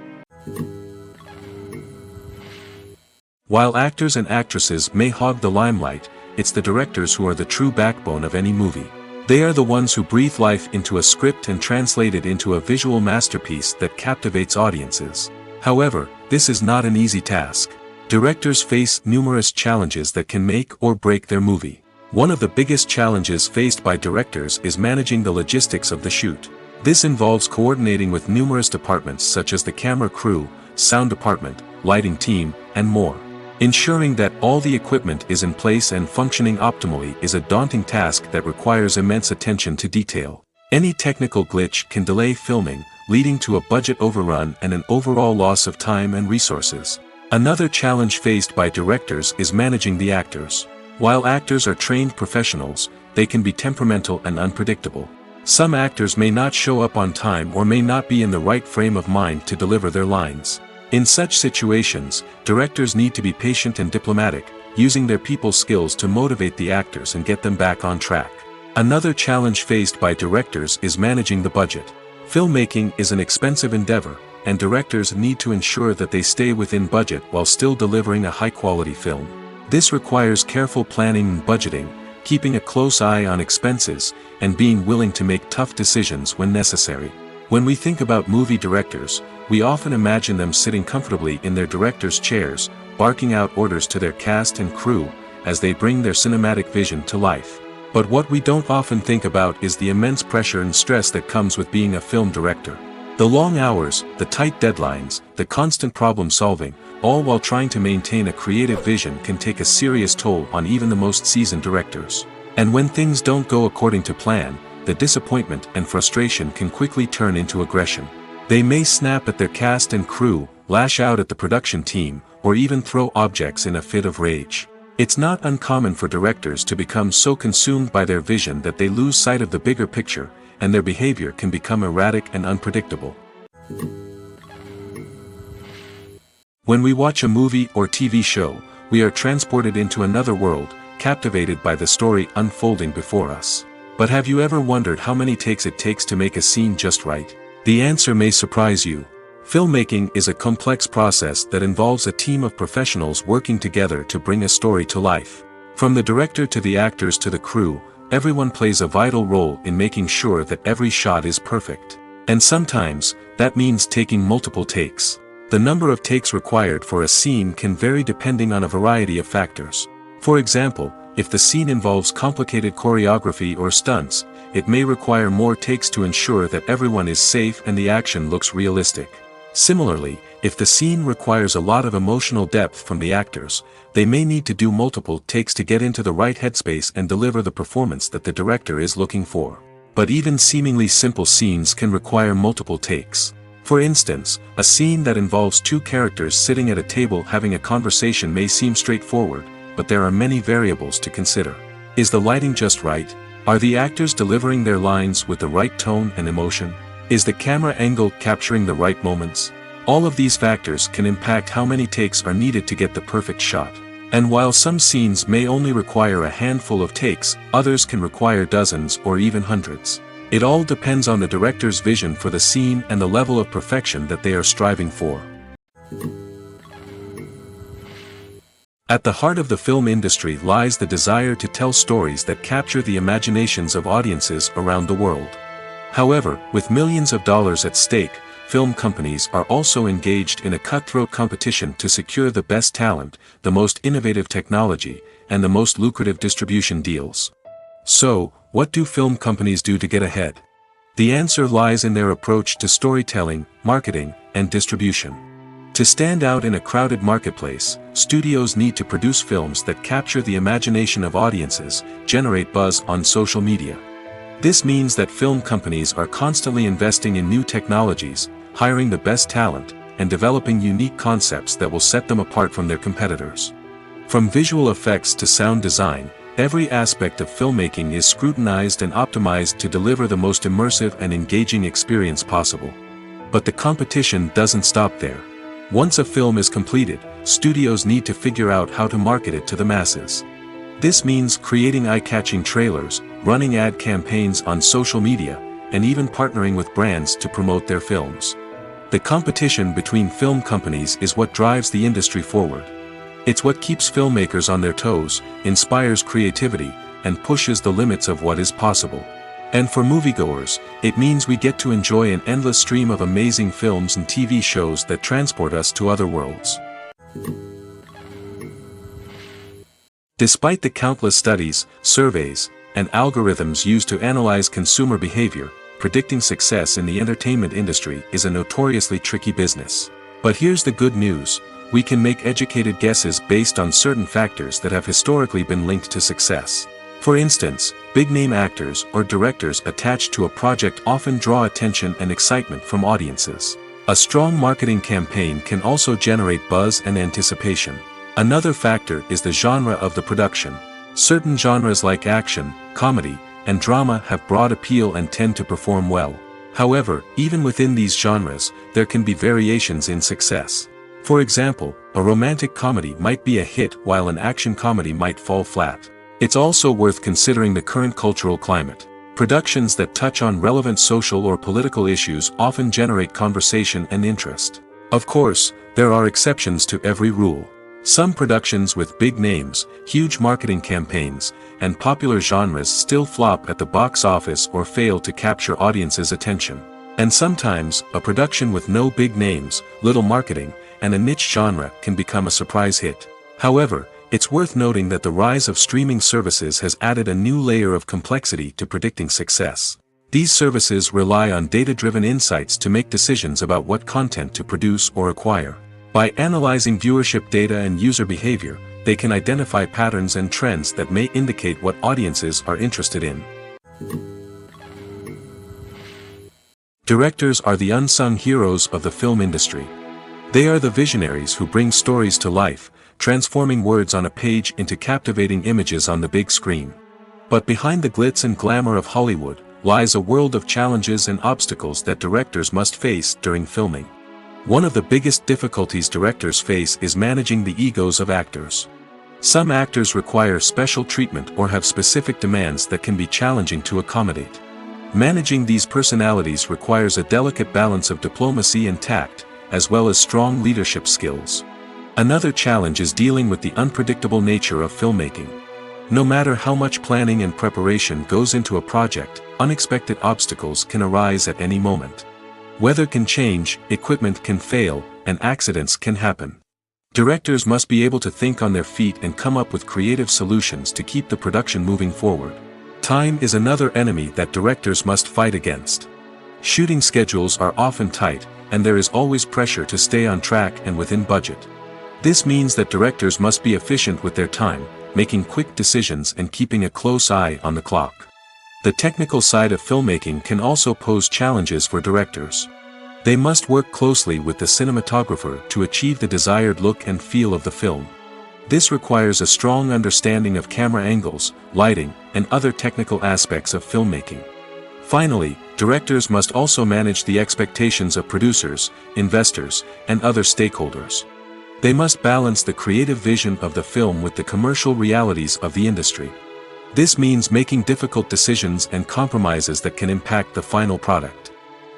While actors and actresses may hog the limelight, it's the directors who are the true backbone of any movie. They are the ones who breathe life into a script and translate it into a visual masterpiece that captivates audiences. However, this is not an easy task. Directors face numerous challenges that can make or break their movie. One of the biggest challenges faced by directors is managing the logistics of the shoot. This involves coordinating with numerous departments such as the camera crew, sound department, lighting team, and more. Ensuring that all the equipment is in place and functioning optimally is a daunting task that requires immense attention to detail. Any technical glitch can delay filming, leading to a budget overrun and an overall loss of time and resources. Another challenge faced by directors is managing the actors. While actors are trained professionals, they can be temperamental and unpredictable. Some actors may not show up on time or may not be in the right frame of mind to deliver their lines. In such situations, directors need to be patient and diplomatic, using their people skills to motivate the actors and get them back on track. Another challenge faced by directors is managing the budget. Filmmaking is an expensive endeavor, and directors need to ensure that they stay within budget while still delivering a high-quality film. This requires careful planning and budgeting, keeping a close eye on expenses, and being willing to make tough decisions when necessary. When we think about movie directors, we often imagine them sitting comfortably in their director's chairs, barking out orders to their cast and crew, as they bring their cinematic vision to life. But what we don't often think about is the immense pressure and stress that comes with being a film director. The long hours, the tight deadlines, the constant problem-solving, all while trying to maintain a creative vision can take a serious toll on even the most seasoned directors. And when things don't go according to plan, the disappointment and frustration can quickly turn into aggression. They may snap at their cast and crew, lash out at the production team, or even throw objects in a fit of rage. It's not uncommon for directors to become so consumed by their vision that they lose sight of the bigger picture, and their behavior can become erratic and unpredictable. When we watch a movie or TV show, we are transported into another world, captivated by the story unfolding before us. But have you ever wondered how many takes it takes to make a scene just right? The answer may surprise you. Filmmaking is a complex process that involves a team of professionals working together to bring a story to life. From the director to the actors to the crew, everyone plays a vital role in making sure that every shot is perfect. And sometimes, that means taking multiple takes. The number of takes required for a scene can vary depending on a variety of factors. For example, if the scene involves complicated choreography or stunts, it may require more takes to ensure that everyone is safe and the action looks realistic. Similarly, if the scene requires a lot of emotional depth from the actors, they may need to do multiple takes to get into the right headspace and deliver the performance that the director is looking for. But even seemingly simple scenes can require multiple takes. For instance, a scene that involves two characters sitting at a table having a conversation may seem straightforward, but there are many variables to consider. Is the lighting just right? Are the actors delivering their lines with the right tone and emotion? Is the camera angle capturing the right moments? All of these factors can impact how many takes are needed to get the perfect shot. And while some scenes may only require a handful of takes, others can require dozens or even hundreds. It all depends on the director's vision for the scene and the level of perfection that they are striving for. At the heart of the film industry lies the desire to tell stories that capture the imaginations of audiences around the world. However, with millions of dollars at stake, film companies are also engaged in a cutthroat competition to secure the best talent, the most innovative technology, and the most lucrative distribution deals. So, what do film companies do to get ahead? The answer lies in their approach to storytelling, marketing, and distribution. To stand out in a crowded marketplace, studios need to produce films that capture the imagination of audiences, generate buzz on social media. This means that film companies are constantly investing in new technologies, hiring the best talent, and developing unique concepts that will set them apart from their competitors. From visual effects to sound design, every aspect of filmmaking is scrutinized and optimized to deliver the most immersive and engaging experience possible. But the competition doesn't stop there. Once a film is completed, studios need to figure out how to market it to the masses. This means creating eye-catching trailers, running ad campaigns on social media, and even partnering with brands to promote their films. The competition between film companies is what drives the industry forward. It's what keeps filmmakers on their toes, inspires creativity, and pushes the limits of what is possible. And for moviegoers, it means we get to enjoy an endless stream of amazing films and TV shows that transport us to other worlds. Despite the countless studies, surveys, and algorithms used to analyze consumer behavior, predicting success in the entertainment industry is a notoriously tricky business. But here's the good news: we can make educated guesses based on certain factors that have historically been linked to success. For instance, big-name actors or directors attached to a project often draw attention and excitement from audiences. A strong marketing campaign can also generate buzz and anticipation. Another factor is the genre of the production. Certain genres like action, comedy, and drama have broad appeal and tend to perform well. However, even within these genres, there can be variations in success. For example, a romantic comedy might be a hit while an action comedy might fall flat. It's also worth considering the current cultural climate. Productions that touch on relevant social or political issues often generate conversation and interest. Of course, there are exceptions to every rule. Some productions with big names, huge marketing campaigns, and popular genres still flop at the box office or fail to capture audiences' attention. And sometimes, a production with no big names, little marketing, and a niche genre can become a surprise hit. However, it's worth noting that the rise of streaming services has added a new layer of complexity to predicting success. These services rely on data-driven insights to make decisions about what content to produce or acquire. By analyzing viewership data and user behavior, they can identify patterns and trends that may indicate what audiences are interested in. Directors are the unsung heroes of the film industry. They are the visionaries who bring stories to life, transforming words on a page into captivating images on the big screen. But behind the glitz and glamour of Hollywood lies a world of challenges and obstacles that directors must face during filming. One of the biggest difficulties directors face is managing the egos of actors. Some actors require special treatment or have specific demands that can be challenging to accommodate. Managing these personalities requires a delicate balance of diplomacy and tact, as well as strong leadership skills. Another challenge is dealing with the unpredictable nature of filmmaking. No matter how much planning and preparation goes into a project, unexpected obstacles can arise at any moment. Weather can change, equipment can fail, and accidents can happen. Directors must be able to think on their feet and come up with creative solutions to keep the production moving forward. Time is another enemy that directors must fight against. Shooting schedules are often tight, and there is always pressure to stay on track and within budget. This means that directors must be efficient with their time, making quick decisions and keeping a close eye on the clock. The technical side of filmmaking can also pose challenges for directors. They must work closely with the cinematographer to achieve the desired look and feel of the film. This requires a strong understanding of camera angles, lighting, and other technical aspects of filmmaking. Finally, directors must also manage the expectations of producers, investors, and other stakeholders. They must balance the creative vision of the film with the commercial realities of the industry. This means making difficult decisions and compromises that can impact the final product.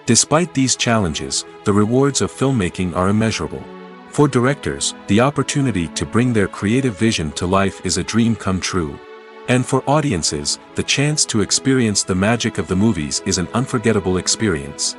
Despite these challenges, the rewards of filmmaking are immeasurable. For directors, the opportunity to bring their creative vision to life is a dream come true. And for audiences, the chance to experience the magic of the movies is an unforgettable experience.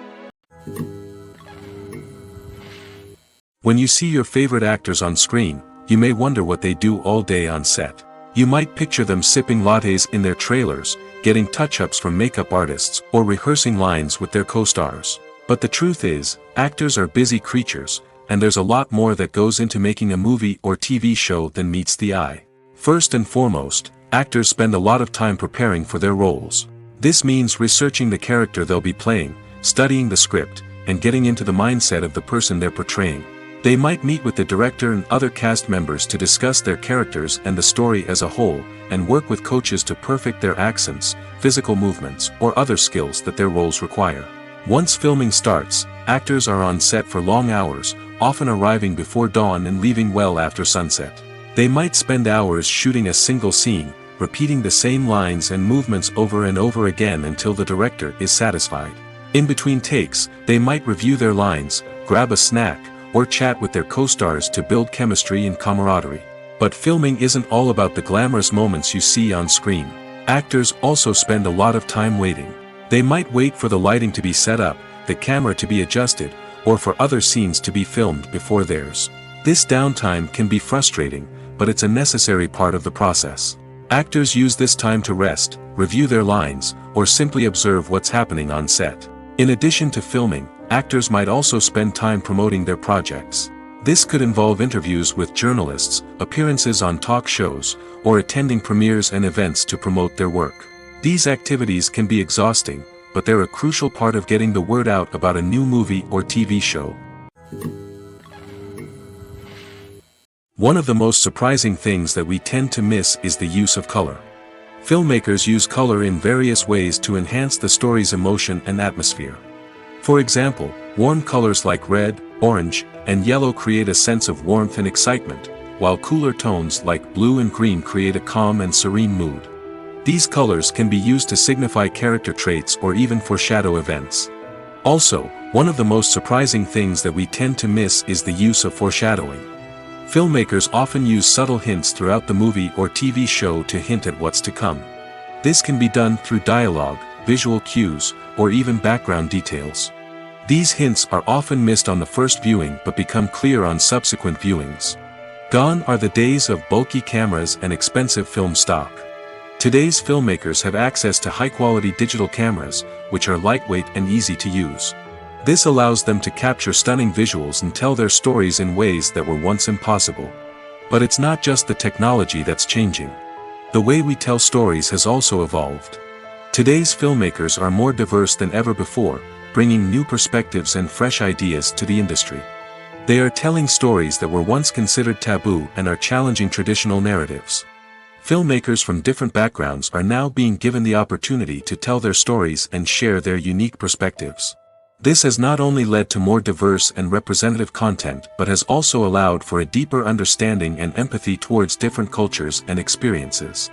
When you see your favorite actors on screen, you may wonder what they do all day on set. You might picture them sipping lattes in their trailers, getting touch-ups from makeup artists, or rehearsing lines with their co-stars. But the truth is, actors are busy creatures, and there's a lot more that goes into making a movie or TV show than meets the eye. First and foremost, actors spend a lot of time preparing for their roles. This means researching the character they'll be playing, studying the script, and getting into the mindset of the person they're portraying. They might meet with the director and other cast members to discuss their characters and the story as a whole, and work with coaches to perfect their accents, physical movements, or other skills that their roles require. Once filming starts, actors are on set for long hours, often arriving before dawn and leaving well after sunset. They might spend hours shooting a single scene, repeating the same lines and movements over and over again until the director is satisfied. In between takes, they might review their lines, grab a snack, or chat with their co-stars to build chemistry and camaraderie. But filming isn't all about the glamorous moments you see on screen. Actors also spend a lot of time waiting. They might wait for the lighting to be set up, the camera to be adjusted, or for other scenes to be filmed before theirs. This downtime can be frustrating, but it's a necessary part of the process. Actors use this time to rest, review their lines, or simply observe what's happening on set. In addition to filming, actors might also spend time promoting their projects. This could involve interviews with journalists, appearances on talk shows, or attending premieres and events to promote their work. These activities can be exhausting, but they're a crucial part of getting the word out about a new movie or TV show. One of the most surprising things that we tend to miss is the use of color. Filmmakers use color in various ways to enhance the story's emotion and atmosphere. For example, warm colors like red, orange, and yellow create a sense of warmth and excitement, while cooler tones like blue and green create a calm and serene mood. These colors can be used to signify character traits or even foreshadow events. Also, one of the most surprising things that we tend to miss is the use of foreshadowing. Filmmakers often use subtle hints throughout the movie or TV show to hint at what's to come. This can be done through dialogue, visual cues, or even background details. These hints are often missed on the first viewing but become clear on subsequent viewings. Gone are the days of bulky cameras and expensive film stock. Today's filmmakers have access to high-quality digital cameras, which are lightweight and easy to use. This allows them to capture stunning visuals and tell their stories in ways that were once impossible. But it's not just the technology that's changing. The way we tell stories has also evolved. Today's filmmakers are more diverse than ever before, bringing new perspectives and fresh ideas to the industry. They are telling stories that were once considered taboo and are challenging traditional narratives. Filmmakers from different backgrounds are now being given the opportunity to tell their stories and share their unique perspectives. This has not only led to more diverse and representative content but has also allowed for a deeper understanding and empathy towards different cultures and experiences.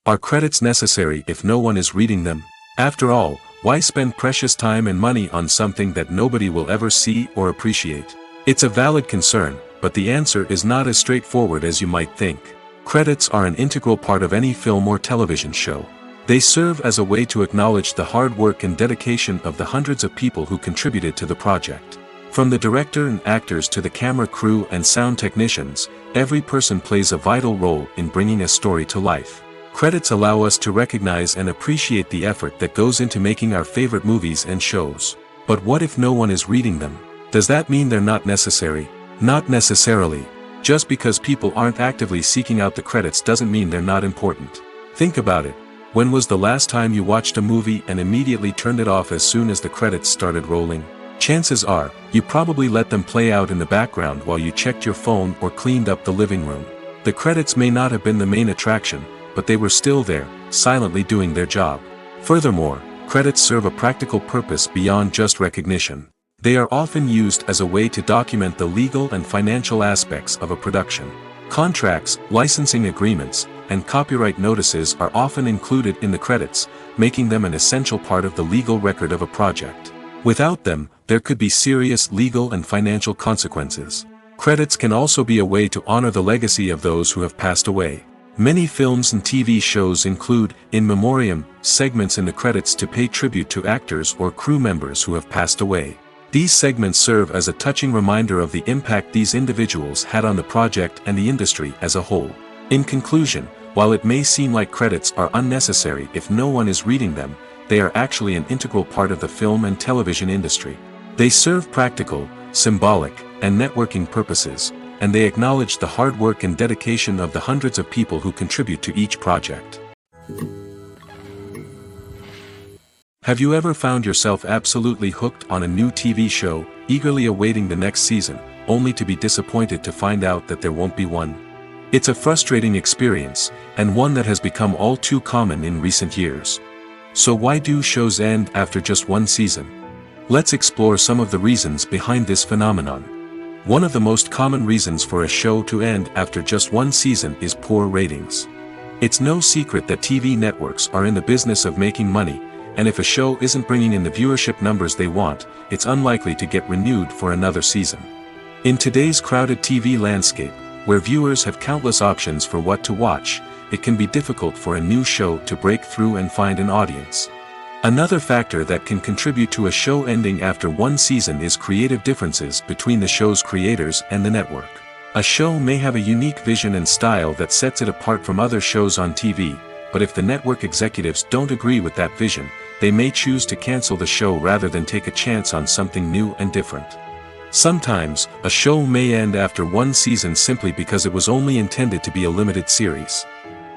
Are credits necessary if no one is reading them? After all, why spend precious time and money on something that nobody will ever see or appreciate? It's a valid concern, but the answer is not as straightforward as you might think. Credits are an integral part of any film or television show. They serve as a way to acknowledge the hard work and dedication of the hundreds of people who contributed to the project. From the director and actors to the camera crew and sound technicians, every person plays a vital role in bringing a story to life. Credits allow us to recognize and appreciate the effort that goes into making our favorite movies and shows. But what if no one is reading them? Does that mean they're not necessary? Not necessarily. Just because people aren't actively seeking out the credits doesn't mean they're not important. Think about it. When was the last time you watched a movie and immediately turned it off as soon as the credits started rolling? Chances are, you probably let them play out in the background while you checked your phone or cleaned up the living room. The credits may not have been the main attraction, but they were still there, silently doing their job. Furthermore, credits serve a practical purpose beyond just recognition. They are often used as a way to document the legal and financial aspects of a production. Contracts, licensing agreements, and copyright notices are often included in the credits, making them an essential part of the legal record of a project. Without them, there could be serious legal and financial consequences. Credits can also be a way to honor the legacy of those who have passed away. Many films and TV shows include, in memoriam, segments in the credits to pay tribute to actors or crew members who have passed away. These segments serve as a touching reminder of the impact these individuals had on the project and the industry as a whole. In conclusion, while it may seem like credits are unnecessary if no one is reading them, they are actually an integral part of the film and television industry. They serve practical, symbolic, and networking purposes, and they acknowledge the hard work and dedication of the hundreds of people who contribute to each project. Have you ever found yourself absolutely hooked on a new TV show, eagerly awaiting the next season, only to be disappointed to find out that there won't be one? It's a frustrating experience, and one that has become all too common in recent years. So why do shows end after just one season? Let's explore some of the reasons behind this phenomenon. One of the most common reasons for a show to end after just one season is poor ratings. It's no secret that TV networks are in the business of making money, and if a show isn't bringing in the viewership numbers they want, it's unlikely to get renewed for another season. In today's crowded TV landscape, where viewers have countless options for what to watch, it can be difficult for a new show to break through and find an audience. Another factor that can contribute to a show ending after one season is creative differences between the show's creators and the network. A show may have a unique vision and style that sets it apart from other shows on TV, but if the network executives don't agree with that vision, they may choose to cancel the show rather than take a chance on something new and different. Sometimes, a show may end after one season simply because it was only intended to be a limited series.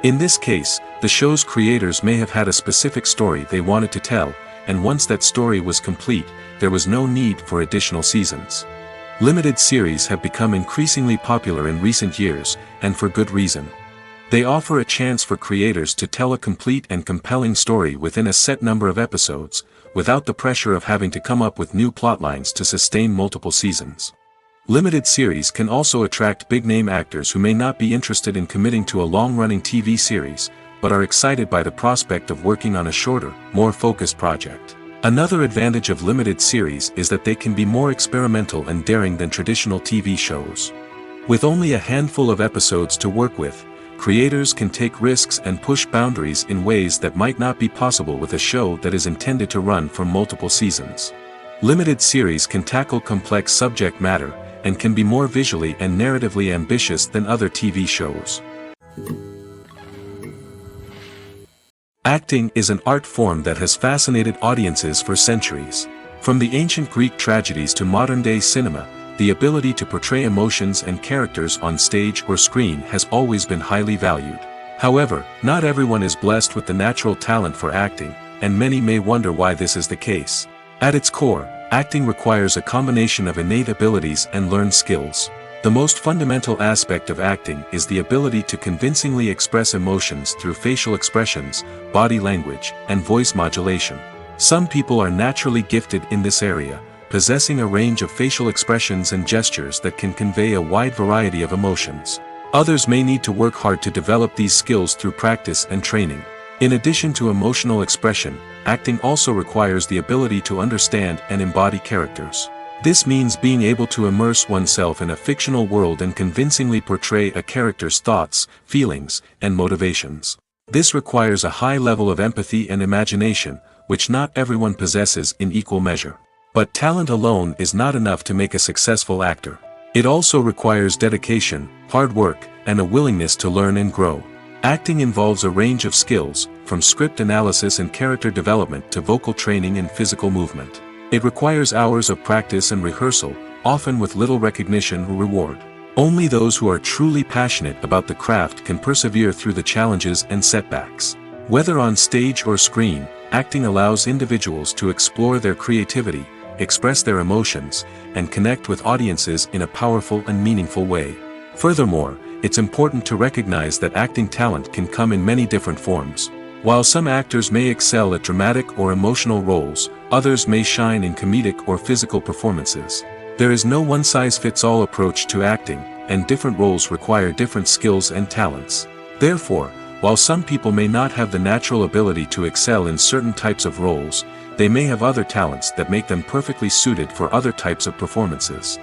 In this case, the show's creators may have had a specific story they wanted to tell, and once that story was complete, there was no need for additional seasons. Limited series have become increasingly popular in recent years, and for good reason. They offer a chance for creators to tell a complete and compelling story within a set number of episodes, without the pressure of having to come up with new plotlines to sustain multiple seasons. Limited series can also attract big-name actors who may not be interested in committing to a long-running TV series, but are excited by the prospect of working on a shorter, more focused project. Another advantage of limited series is that they can be more experimental and daring than traditional TV shows. With only a handful of episodes to work with, creators can take risks and push boundaries in ways that might not be possible with a show that is intended to run for multiple seasons. Limited series can tackle complex subject matter, and can be more visually and narratively ambitious than other TV shows. Acting is an art form that has fascinated audiences for centuries. From the ancient Greek tragedies to modern-day cinema, the ability to portray emotions and characters on stage or screen has always been highly valued. However, not everyone is blessed with the natural talent for acting, and many may wonder why this is the case. At its core, acting requires a combination of innate abilities and learned skills. The most fundamental aspect of acting is the ability to convincingly express emotions through facial expressions, body language, and voice modulation. Some people are naturally gifted in this area, possessing a range of facial expressions and gestures that can convey a wide variety of emotions. Others may need to work hard to develop these skills through practice and training. In addition to emotional expression, acting also requires the ability to understand and embody characters. This means being able to immerse oneself in a fictional world and convincingly portray a character's thoughts, feelings, and motivations. This requires a high level of empathy and imagination, which not everyone possesses in equal measure. But talent alone is not enough to make a successful actor. It also requires dedication, hard work, and a willingness to learn and grow. Acting involves a range of skills, from script analysis and character development to vocal training and physical movement. It requires hours of practice and rehearsal, often with little recognition or reward. Only those who are truly passionate about the craft can persevere through the challenges and setbacks. Whether on stage or screen, acting allows individuals to explore their creativity, express their emotions, and connect with audiences in a powerful and meaningful way. Furthermore, it's important to recognize that acting talent can come in many different forms. While some actors may excel at dramatic or emotional roles, others may shine in comedic or physical performances. There is no one-size-fits-all approach to acting, and different roles require different skills and talents. Therefore, while some people may not have the natural ability to excel in certain types of roles, they may have other talents that make them perfectly suited for other types of performances.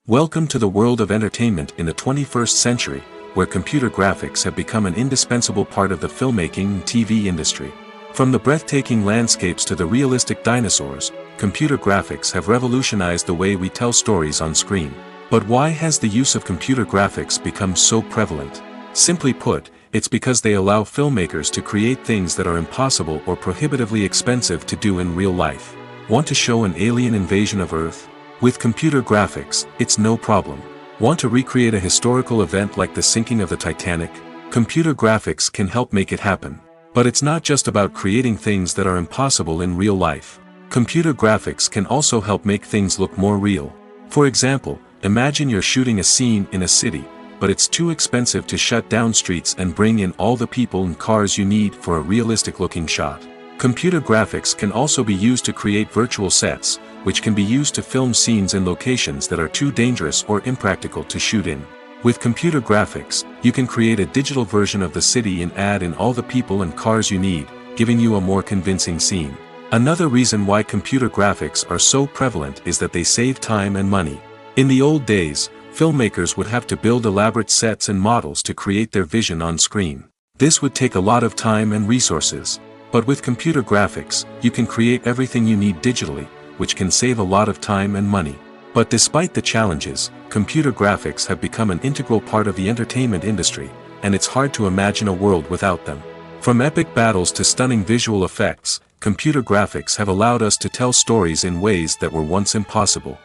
Welcome to the world of entertainment in the 21st century, where computer graphics have become an indispensable part of the filmmaking and TV industry. From the breathtaking landscapes to the realistic dinosaurs, computer graphics have revolutionized the way we tell stories on screen. But why has the use of computer graphics become so prevalent? Simply put, it's because they allow filmmakers to create things that are impossible or prohibitively expensive to do in real life. Want to show an alien invasion of Earth? With computer graphics, it's no problem. Want to recreate a historical event like the sinking of the Titanic? Computer graphics can help make it happen. But it's not just about creating things that are impossible in real life. Computer graphics can also help make things look more real. For example, imagine you're shooting a scene in a city, but it's too expensive to shut down streets and bring in all the people and cars you need for a realistic-looking shot. Computer graphics can also be used to create virtual sets, which can be used to film scenes in locations that are too dangerous or impractical to shoot in. With computer graphics, you can create a digital version of the city and add in all the people and cars you need, giving you a more convincing scene. Another reason why computer graphics are so prevalent is that they save time and money. In the old days, filmmakers would have to build elaborate sets and models to create their vision on screen. This would take a lot of time and resources. But with computer graphics, you can create everything you need digitally, which can save a lot of time and money. But despite the challenges, computer graphics have become an integral part of the entertainment industry, and it's hard to imagine a world without them. From epic battles to stunning visual effects, computer graphics have allowed us to tell stories in ways that were once impossible.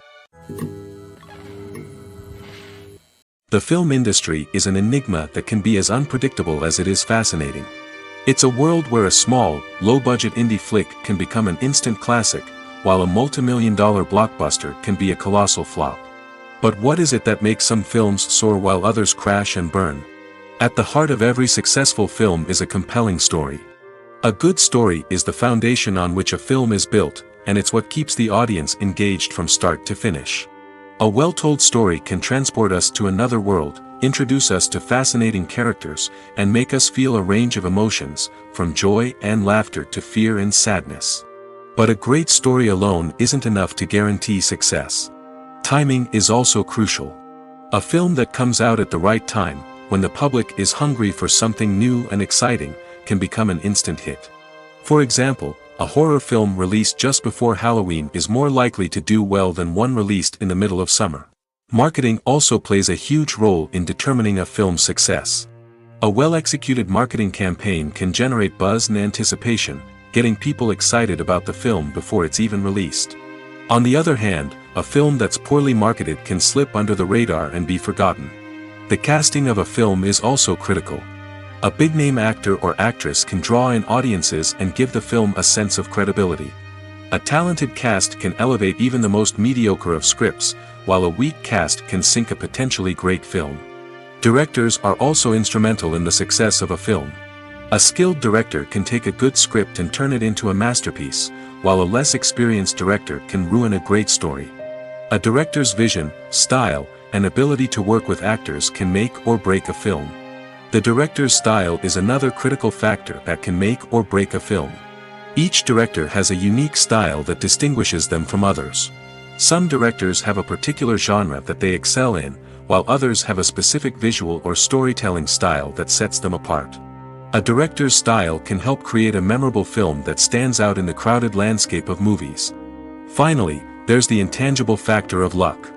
The film industry is an enigma that can be as unpredictable as it is fascinating. It's a world where a small, low-budget indie flick can become an instant classic, while a multi-million-dollar blockbuster can be a colossal flop. But what is it that makes some films soar while others crash and burn? At the heart of every successful film is a compelling story. A good story is the foundation on which a film is built, and it's what keeps the audience engaged from start to finish. A well-told story can transport us to another world, introduce us to fascinating characters, and make us feel a range of emotions, from joy and laughter to fear and sadness. But a great story alone isn't enough to guarantee success. Timing is also crucial. A film that comes out at the right time, when the public is hungry for something new and exciting, can become an instant hit. For example, a horror film released just before Halloween is more likely to do well than one released in the middle of summer. Marketing also plays a huge role in determining a film's success. A well-executed marketing campaign can generate buzz and anticipation, getting people excited about the film before it's even released. On the other hand, a film that's poorly marketed can slip under the radar and be forgotten. The casting of a film is also critical. A big-name actor or actress can draw in audiences and give the film a sense of credibility. A talented cast can elevate even the most mediocre of scripts, while a weak cast can sink a potentially great film. Directors are also instrumental in the success of a film. A skilled director can take a good script and turn it into a masterpiece, while a less experienced director can ruin a great story. A director's vision, style, and ability to work with actors can make or break a film. The director's style is another critical factor that can make or break a film. Each director has a unique style that distinguishes them from others. Some directors have a particular genre that they excel in, while others have a specific visual or storytelling style that sets them apart. A director's style can help create a memorable film that stands out in the crowded landscape of movies. Finally, there's the intangible factor of luck.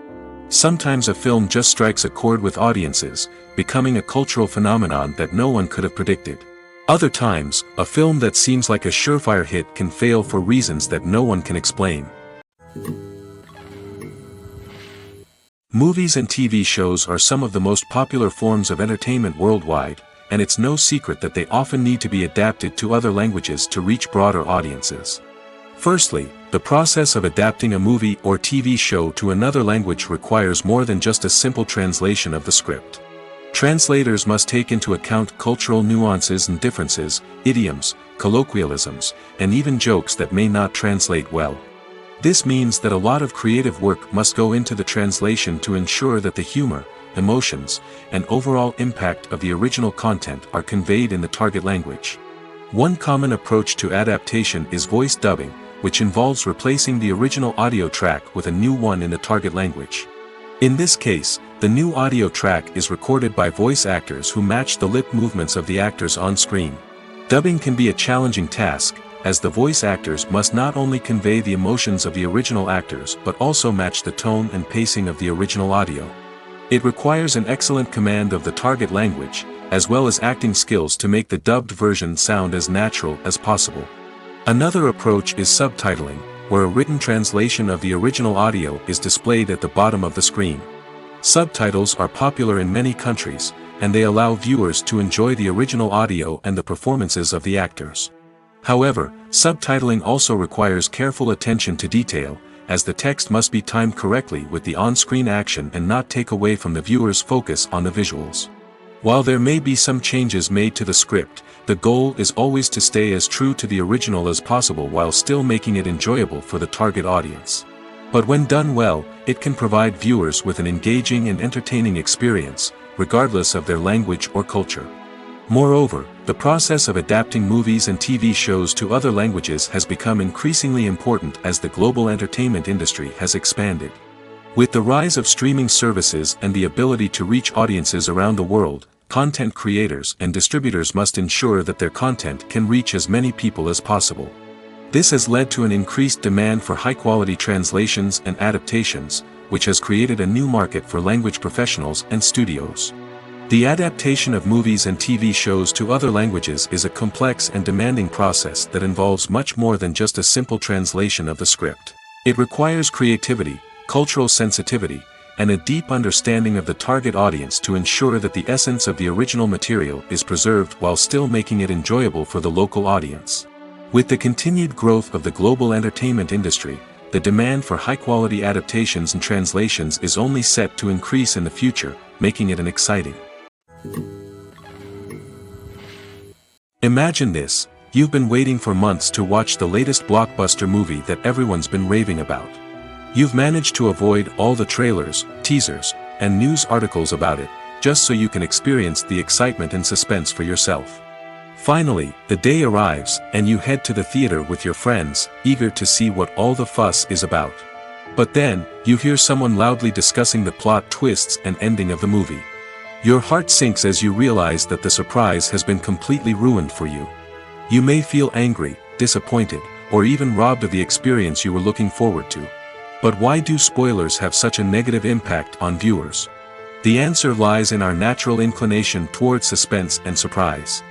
Sometimes a film just strikes a chord with audiences, becoming a cultural phenomenon that no one could have predicted. Other times, a film that seems like a surefire hit can fail for reasons that no one can explain. Movies and TV shows are some of the most popular forms of entertainment worldwide, and it's no secret that they often need to be adapted to other languages to reach broader audiences. Firstly, the process of adapting a movie or TV show to another language requires more than just a simple translation of the script. Translators must take into account cultural nuances and differences, idioms, colloquialisms, and even jokes that may not translate well. This means that a lot of creative work must go into the translation to ensure that the humor, emotions, and overall impact of the original content are conveyed in the target language. One common approach to adaptation is voice dubbing, which involves replacing the original audio track with a new one in the target language. In this case, the new audio track is recorded by voice actors who match the lip movements of the actors on screen. Dubbing can be a challenging task, as the voice actors must not only convey the emotions of the original actors but also match the tone and pacing of the original audio. It requires an excellent command of the target language, as well as acting skills to make the dubbed version sound as natural as possible. Another approach is subtitling, where a written translation of the original audio is displayed at the bottom of the screen. Subtitles are popular in many countries, and they allow viewers to enjoy the original audio and the performances of the actors. However, subtitling also requires careful attention to detail, as the text must be timed correctly with the on-screen action and not take away from the viewer's focus on the visuals. While there may be some changes made to the script, the goal is always to stay as true to the original as possible while still making it enjoyable for the target audience. But when done well, it can provide viewers with an engaging and entertaining experience, regardless of their language or culture. Moreover, the process of adapting movies and TV shows to other languages has become increasingly important as the global entertainment industry has expanded. With the rise of streaming services and the ability to reach audiences around the world, content creators and distributors must ensure that their content can reach as many people as possible. This has led to an increased demand for high-quality translations and adaptations, which has created a new market for language professionals and studios. The adaptation of movies and TV shows to other languages is a complex and demanding process that involves much more than just a simple translation of the script. It requires creativity, cultural sensitivity, and a deep understanding of the target audience to ensure that the essence of the original material is preserved while still making it enjoyable for the local audience. With the continued growth of the global entertainment industry, the demand for high-quality adaptations and translations is only set to increase in the future, making it an exciting. Imagine this: you've been waiting for months to watch the latest blockbuster movie that everyone's been raving about. You've managed to avoid all the trailers, teasers, and news articles about it, just so you can experience the excitement and suspense for yourself. Finally, the day arrives, and you head to the theater with your friends, eager to see what all the fuss is about. But then, you hear someone loudly discussing the plot twists and ending of the movie. Your heart sinks as you realize that the surprise has been completely ruined for you. You may feel angry, disappointed, or even robbed of the experience you were looking forward to. But why do spoilers have such a negative impact on viewers? The answer lies in our natural inclination towards suspense and surprise.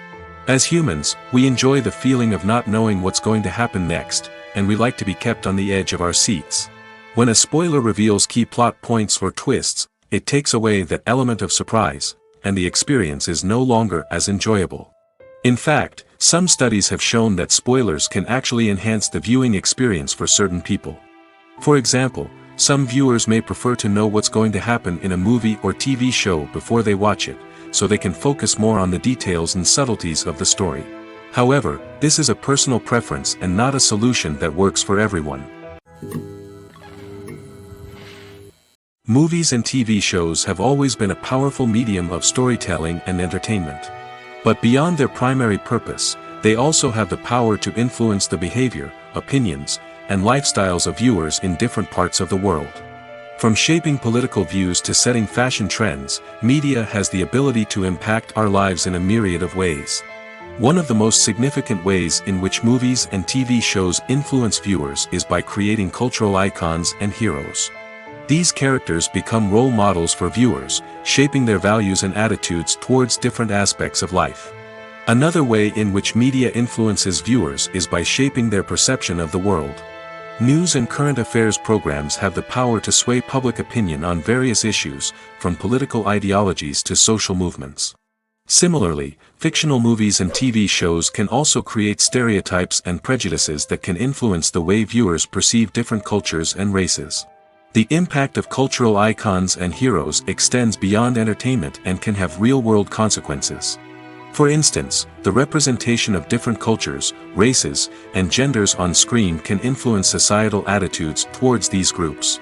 As humans, we enjoy the feeling of not knowing what's going to happen next, and we like to be kept on the edge of our seats. When a spoiler reveals key plot points or twists, it takes away that element of surprise, and the experience is no longer as enjoyable. In fact, some studies have shown that spoilers can actually enhance the viewing experience for certain people. For example, some viewers may prefer to know what's going to happen in a movie or TV show before they watch it, so they can focus more on the details and subtleties of the story. However, this is a personal preference and not a solution that works for everyone. Movies and TV shows have always been a powerful medium of storytelling and entertainment. But beyond their primary purpose, they also have the power to influence the behavior, opinions, and lifestyles of viewers in different parts of the world. From shaping political views to setting fashion trends, media has the ability to impact our lives in a myriad of ways. One of the most significant ways in which movies and TV shows influence viewers is by creating cultural icons and heroes. These characters become role models for viewers, shaping their values and attitudes towards different aspects of life. Another way in which media influences viewers is by shaping their perception of the world. News and current affairs programs have the power to sway public opinion on various issues, from political ideologies to social movements. Similarly, fictional movies and TV shows can also create stereotypes and prejudices that can influence the way viewers perceive different cultures and races. The impact of cultural icons and heroes extends beyond entertainment and can have real-world consequences. For instance, the representation of different cultures, races, and genders on screen can influence societal attitudes towards these groups.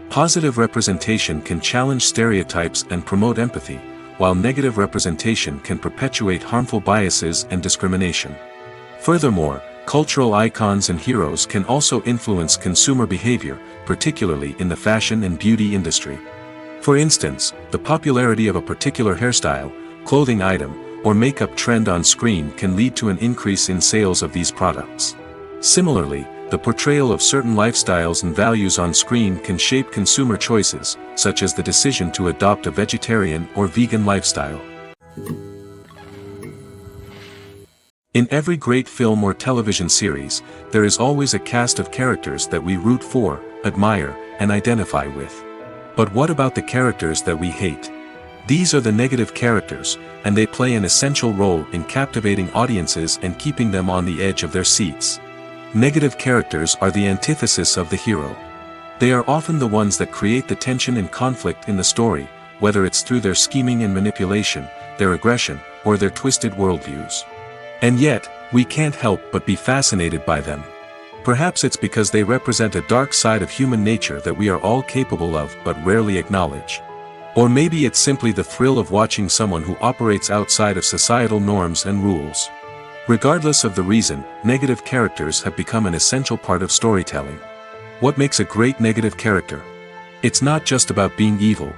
Positive representation can challenge stereotypes and promote empathy, while negative representation can perpetuate harmful biases and discrimination. Furthermore, cultural icons and heroes can also influence consumer behavior, particularly in the fashion and beauty industry. For instance, the popularity of a particular hairstyle, clothing item, or makeup trend on screen can lead to an increase in sales of these products. Similarly, the portrayal of certain lifestyles and values on screen can shape consumer choices, such as the decision to adopt a vegetarian or vegan lifestyle. In every great film or television series, there is always a cast of characters that we root for, admire, and identify with. But what about the characters that we hate? These are the negative characters, and they play an essential role in captivating audiences and keeping them on the edge of their seats. Negative characters are the antithesis of the hero. They are often the ones that create the tension and conflict in the story, whether it's through their scheming and manipulation, their aggression, or their twisted worldviews. And yet, we can't help but be fascinated by them. Perhaps it's because they represent a dark side of human nature that we are all capable of but rarely acknowledge. Or maybe it's simply the thrill of watching someone who operates outside of societal norms and rules. Regardless of the reason, negative characters have become an essential part of storytelling. What makes a great negative character? It's not just about being evil.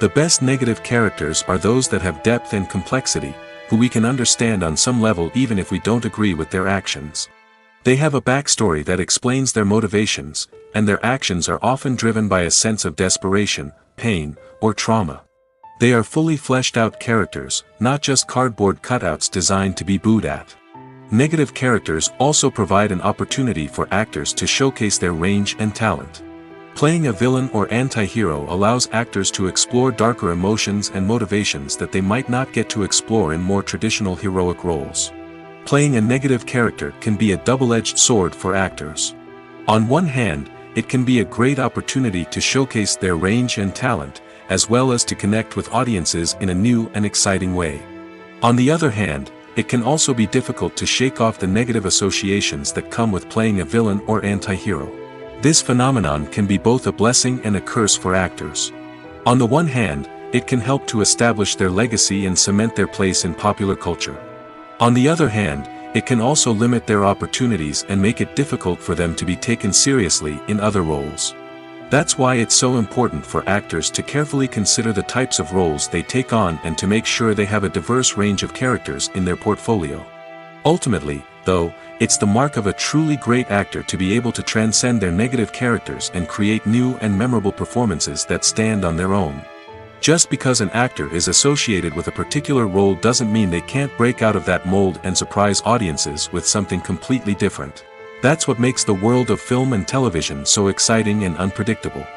The best negative characters are those that have depth and complexity, who we can understand on some level even if we don't agree with their actions. They have a backstory that explains their motivations, and their actions are often driven by a sense of desperation, pain, or trauma. They are fully fleshed out characters, not just cardboard cutouts designed to be booed at. Negative characters also provide an opportunity for actors to showcase their range and talent. Playing a villain or anti-hero allows actors to explore darker emotions and motivations that they might not get to explore in more traditional heroic roles. Playing a negative character can be a double-edged sword for actors. On one hand, it can be a great opportunity to showcase their range and talent, as well as to connect with audiences in a new and exciting way. On the other hand, it can also be difficult to shake off the negative associations that come with playing a villain or anti-hero. This phenomenon can be both a blessing and a curse for actors. On the one hand, it can help to establish their legacy and cement their place in popular culture. On the other hand, it can also limit their opportunities and make it difficult for them to be taken seriously in other roles. That's why it's so important for actors to carefully consider the types of roles they take on and to make sure they have a diverse range of characters in their portfolio. Ultimately, though, it's the mark of a truly great actor to be able to transcend their negative characters and create new and memorable performances that stand on their own. Just because an actor is associated with a particular role doesn't mean they can't break out of that mold and surprise audiences with something completely different. That's what makes the world of film and television so exciting and unpredictable.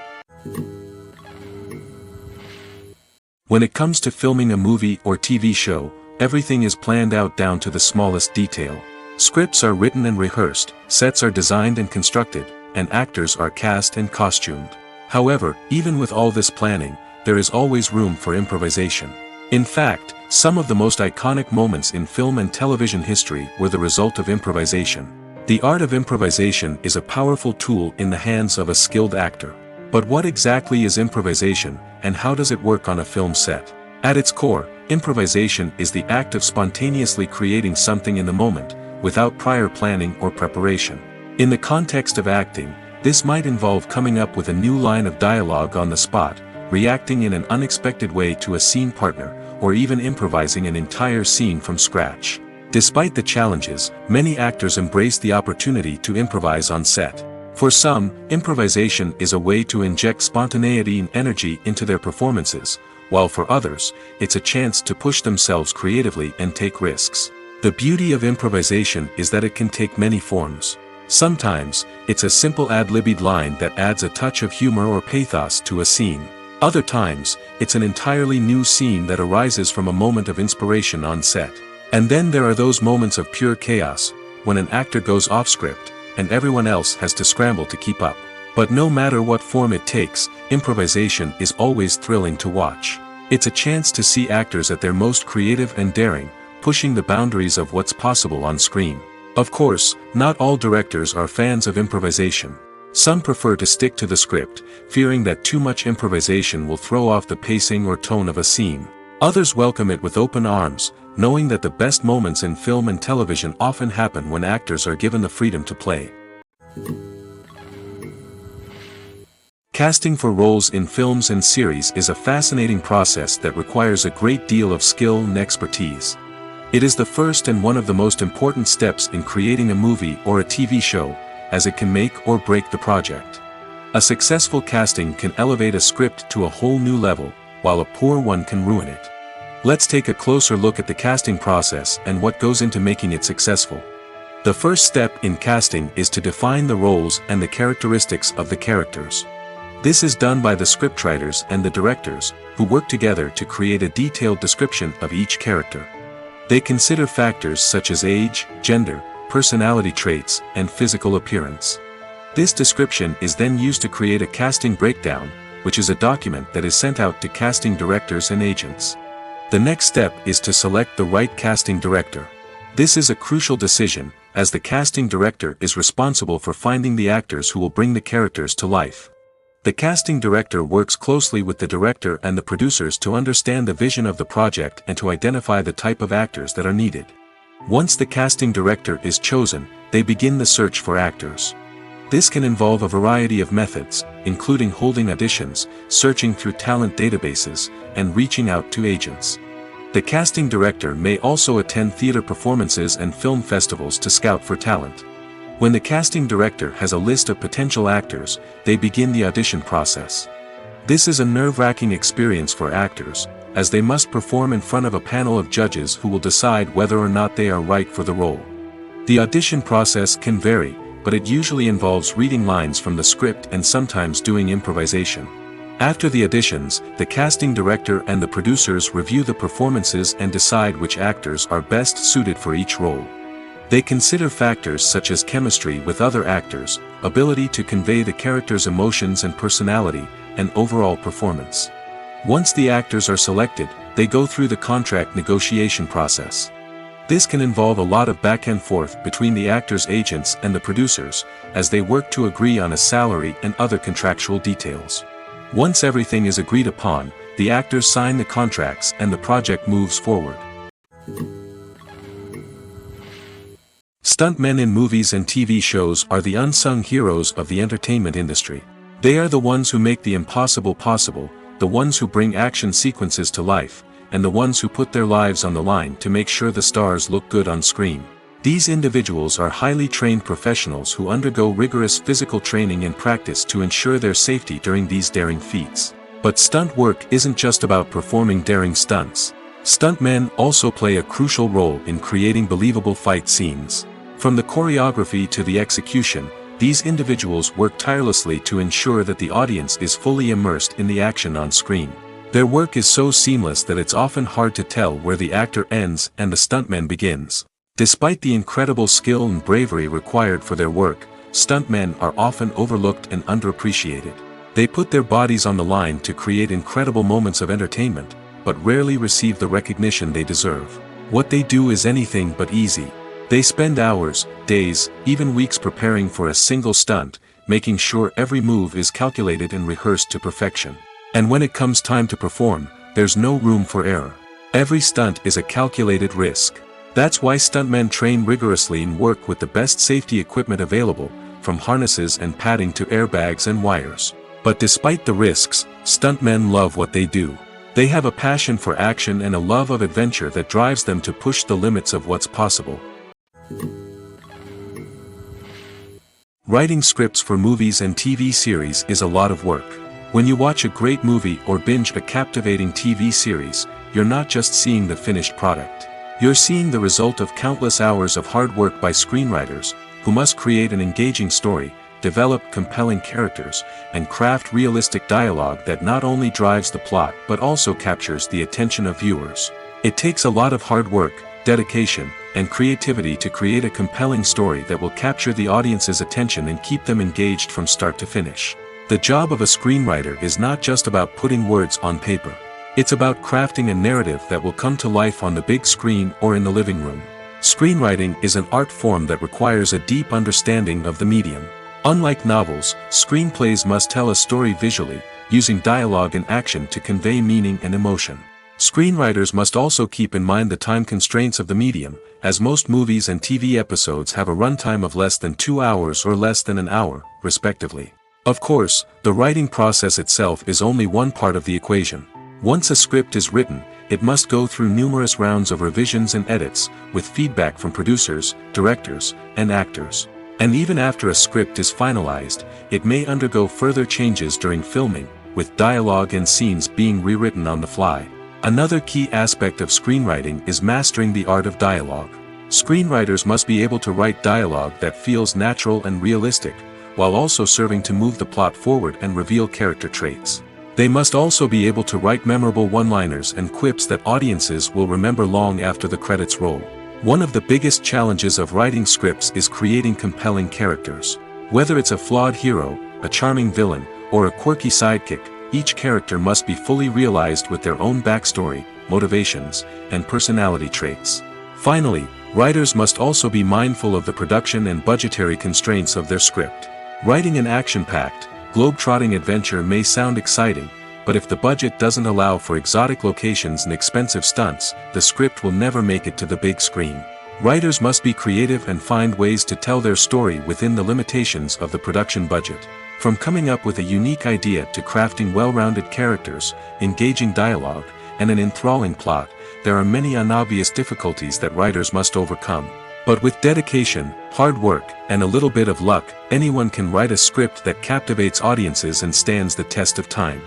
When it comes to filming a movie or TV show, everything is planned out down to the smallest detail. Scripts are written and rehearsed, sets are designed and constructed, and actors are cast and costumed. However, even with all this planning, there is always room for improvisation. In fact, some of the most iconic moments in film and television history were the result of improvisation. The art of improvisation is a powerful tool in the hands of a skilled actor. But what exactly is improvisation, and how does it work on a film set? At its core, improvisation is the act of spontaneously creating something in the moment, without prior planning or preparation. In the context of acting, this might involve coming up with a new line of dialogue on the spot, reacting in an unexpected way to a scene partner, or even improvising an entire scene from scratch. Despite the challenges, many actors embrace the opportunity to improvise on set. For some, improvisation is a way to inject spontaneity and energy into their performances, while for others, it's a chance to push themselves creatively and take risks. The beauty of improvisation is that it can take many forms. Sometimes, it's a simple ad-libbed line that adds a touch of humor or pathos to a scene. Other times, it's an entirely new scene that arises from a moment of inspiration on set. And then there are those moments of pure chaos, when an actor goes off script, and everyone else has to scramble to keep up. But no matter what form it takes, improvisation is always thrilling to watch. It's a chance to see actors at their most creative and daring, pushing the boundaries of what's possible on screen. Of course, not all directors are fans of improvisation. Some prefer to stick to the script, fearing that too much improvisation will throw off the pacing or tone of a scene. Others welcome it with open arms, knowing that the best moments in film and television often happen when actors are given the freedom to play. Casting for roles in films and series is a fascinating process that requires a great deal of skill and expertise. It is the first and one of the most important steps in creating a movie or a TV show, as it can make or break the project. A successful casting can elevate a script to a whole new level, while a poor one can ruin it. Let's take a closer look at the casting process and what goes into making it successful. The first step in casting is to define the roles and the characteristics of the characters. This is done by the scriptwriters and the directors, who work together to create a detailed description of each character. They consider factors such as age, gender, personality traits, and physical appearance. This description is then used to create a casting breakdown, which is a document that is sent out to casting directors and agents. The next step is to select the right casting director. This is a crucial decision, as the casting director is responsible for finding the actors who will bring the characters to life. The casting director works closely with the director and the producers to understand the vision of the project and to identify the type of actors that are needed. Once the casting director is chosen, they begin the search for actors. This can involve a variety of methods, including holding auditions, searching through talent databases, and reaching out to agents. The casting director may also attend theater performances and film festivals to scout for talent. When the casting director has a list of potential actors, they begin the audition process. This is a nerve-wracking experience for actors, as they must perform in front of a panel of judges who will decide whether or not they are right for the role. The audition process can vary, but it usually involves reading lines from the script and sometimes doing improvisation. After the auditions, the casting director and the producers review the performances and decide which actors are best suited for each role. They consider factors such as chemistry with other actors, ability to convey the character's emotions and personality, and overall performance. Once the actors are selected, they go through the contract negotiation process. This can involve a lot of back and forth between the actors' agents and the producers, as they work to agree on a salary and other contractual details. Once everything is agreed upon, the actors sign the contracts and the project moves forward. Stuntmen in movies and TV shows are the unsung heroes of the entertainment industry. They are the ones who make the impossible possible, the ones who bring action sequences to life, and the ones who put their lives on the line to make sure the stars look good on screen. These individuals are highly trained professionals who undergo rigorous physical training and practice to ensure their safety during these daring feats. But stunt work isn't just about performing daring stunts. Stuntmen also play a crucial role in creating believable fight scenes. From the choreography to the execution, these individuals work tirelessly to ensure that the audience is fully immersed in the action on screen. Their work is so seamless that it's often hard to tell where the actor ends and the stuntman begins. Despite the incredible skill and bravery required for their work, stuntmen are often overlooked and underappreciated. They put their bodies on the line to create incredible moments of entertainment, but rarely receive the recognition they deserve. What they do is anything but easy. They spend hours, days, even weeks preparing for a single stunt, making sure every move is calculated and rehearsed to perfection. And when it comes time to perform, there's no room for error. Every stunt is a calculated risk. That's why stuntmen train rigorously and work with the best safety equipment available, from harnesses and padding to airbags and wires. But despite the risks, stuntmen love what they do. They have a passion for action and a love of adventure that drives them to push the limits of what's possible. Writing scripts for movies and TV series is a lot of work. When you watch a great movie or binge a captivating TV series, you're not just seeing the finished product. You're seeing the result of countless hours of hard work by screenwriters, who must create an engaging story, develop compelling characters, and craft realistic dialogue that not only drives the plot but also captures the attention of viewers. It takes a lot of hard work, dedication, and creativity to create a compelling story that will capture the audience's attention and keep them engaged from start to finish. The job of a screenwriter is not just about putting words on paper. It's about crafting a narrative that will come to life on the big screen or in the living room. Screenwriting is an art form that requires a deep understanding of the medium. Unlike novels, screenplays must tell a story visually, using dialogue and action to convey meaning and emotion. Screenwriters must also keep in mind the time constraints of the medium, as most movies and TV episodes have a runtime of less than 2 hours or less than an hour, respectively. Of course, the writing process itself is only one part of the equation. Once a script is written, it must go through numerous rounds of revisions and edits, with feedback from producers, directors, and actors. And even after a script is finalized, it may undergo further changes during filming, with dialogue and scenes being rewritten on the fly. Another key aspect of screenwriting is mastering the art of dialogue. Screenwriters must be able to write dialogue that feels natural and realistic, while also serving to move the plot forward and reveal character traits. They must also be able to write memorable one-liners and quips that audiences will remember long after the credits roll. One of the biggest challenges of writing scripts is creating compelling characters. Whether it's a flawed hero, a charming villain, or a quirky sidekick, each character must be fully realized with their own backstory, motivations, and personality traits. Finally, writers must also be mindful of the production and budgetary constraints of their script. Writing an action-packed, globe-trotting adventure may sound exciting, but if the budget doesn't allow for exotic locations and expensive stunts, the script will never make it to the big screen. Writers must be creative and find ways to tell their story within the limitations of the production budget. From coming up with a unique idea to crafting well-rounded characters, engaging dialogue, and an enthralling plot, there are many unobvious difficulties that writers must overcome. But with dedication, hard work, and a little bit of luck, anyone can write a script that captivates audiences and stands the test of time.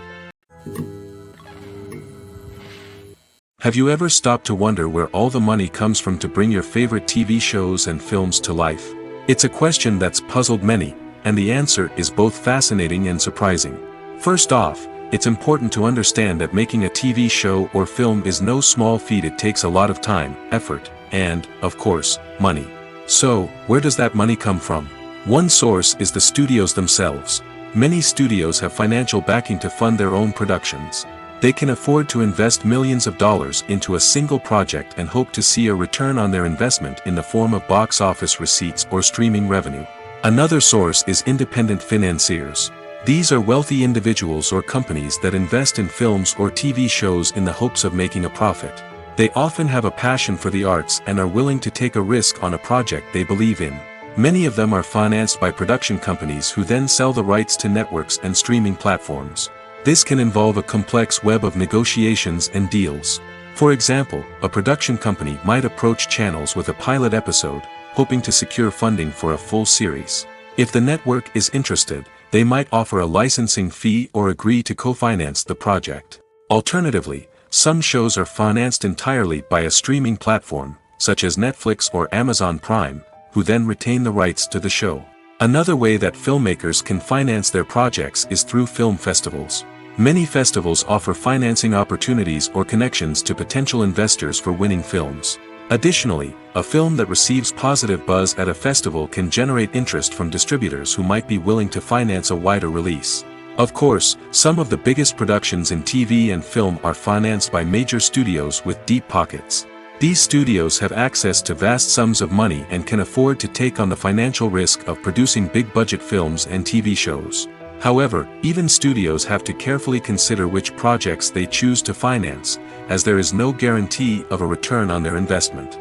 Have you ever stopped to wonder where all the money comes from to bring your favorite TV shows and films to life? It's a question that's puzzled many, and the answer is both fascinating and surprising. First off, it's important to understand that making a TV show or film is no small feat. It takes a lot of time, effort, and, of course, money. So, where does that money come from? One source is the studios themselves. Many studios have financial backing to fund their own productions. They can afford to invest millions of dollars into a single project and hope to see a return on their investment in the form of box office receipts or streaming revenue. Another source is independent financiers. These are wealthy individuals or companies that invest in films or TV shows in the hopes of making a profit. They often have a passion for the arts and are willing to take a risk on a project they believe in. Many of them are financed by production companies who then sell the rights to networks and streaming platforms. This can involve a complex web of negotiations and deals. For example, a production company might approach channels with a pilot episode, hoping to secure funding for a full series. If the network is interested, they might offer a licensing fee or agree to co-finance the project. Alternatively, some shows are financed entirely by a streaming platform, such as Netflix or Amazon Prime, who then retain the rights to the show. Another way that filmmakers can finance their projects is through film festivals. Many festivals offer financing opportunities or connections to potential investors for winning films. Additionally, a film that receives positive buzz at a festival can generate interest from distributors who might be willing to finance a wider release. Of course, some of the biggest productions in TV and film are financed by major studios with deep pockets. These studios have access to vast sums of money and can afford to take on the financial risk of producing big-budget films and TV shows. However, even studios have to carefully consider which projects they choose to finance, as there is no guarantee of a return on their investment.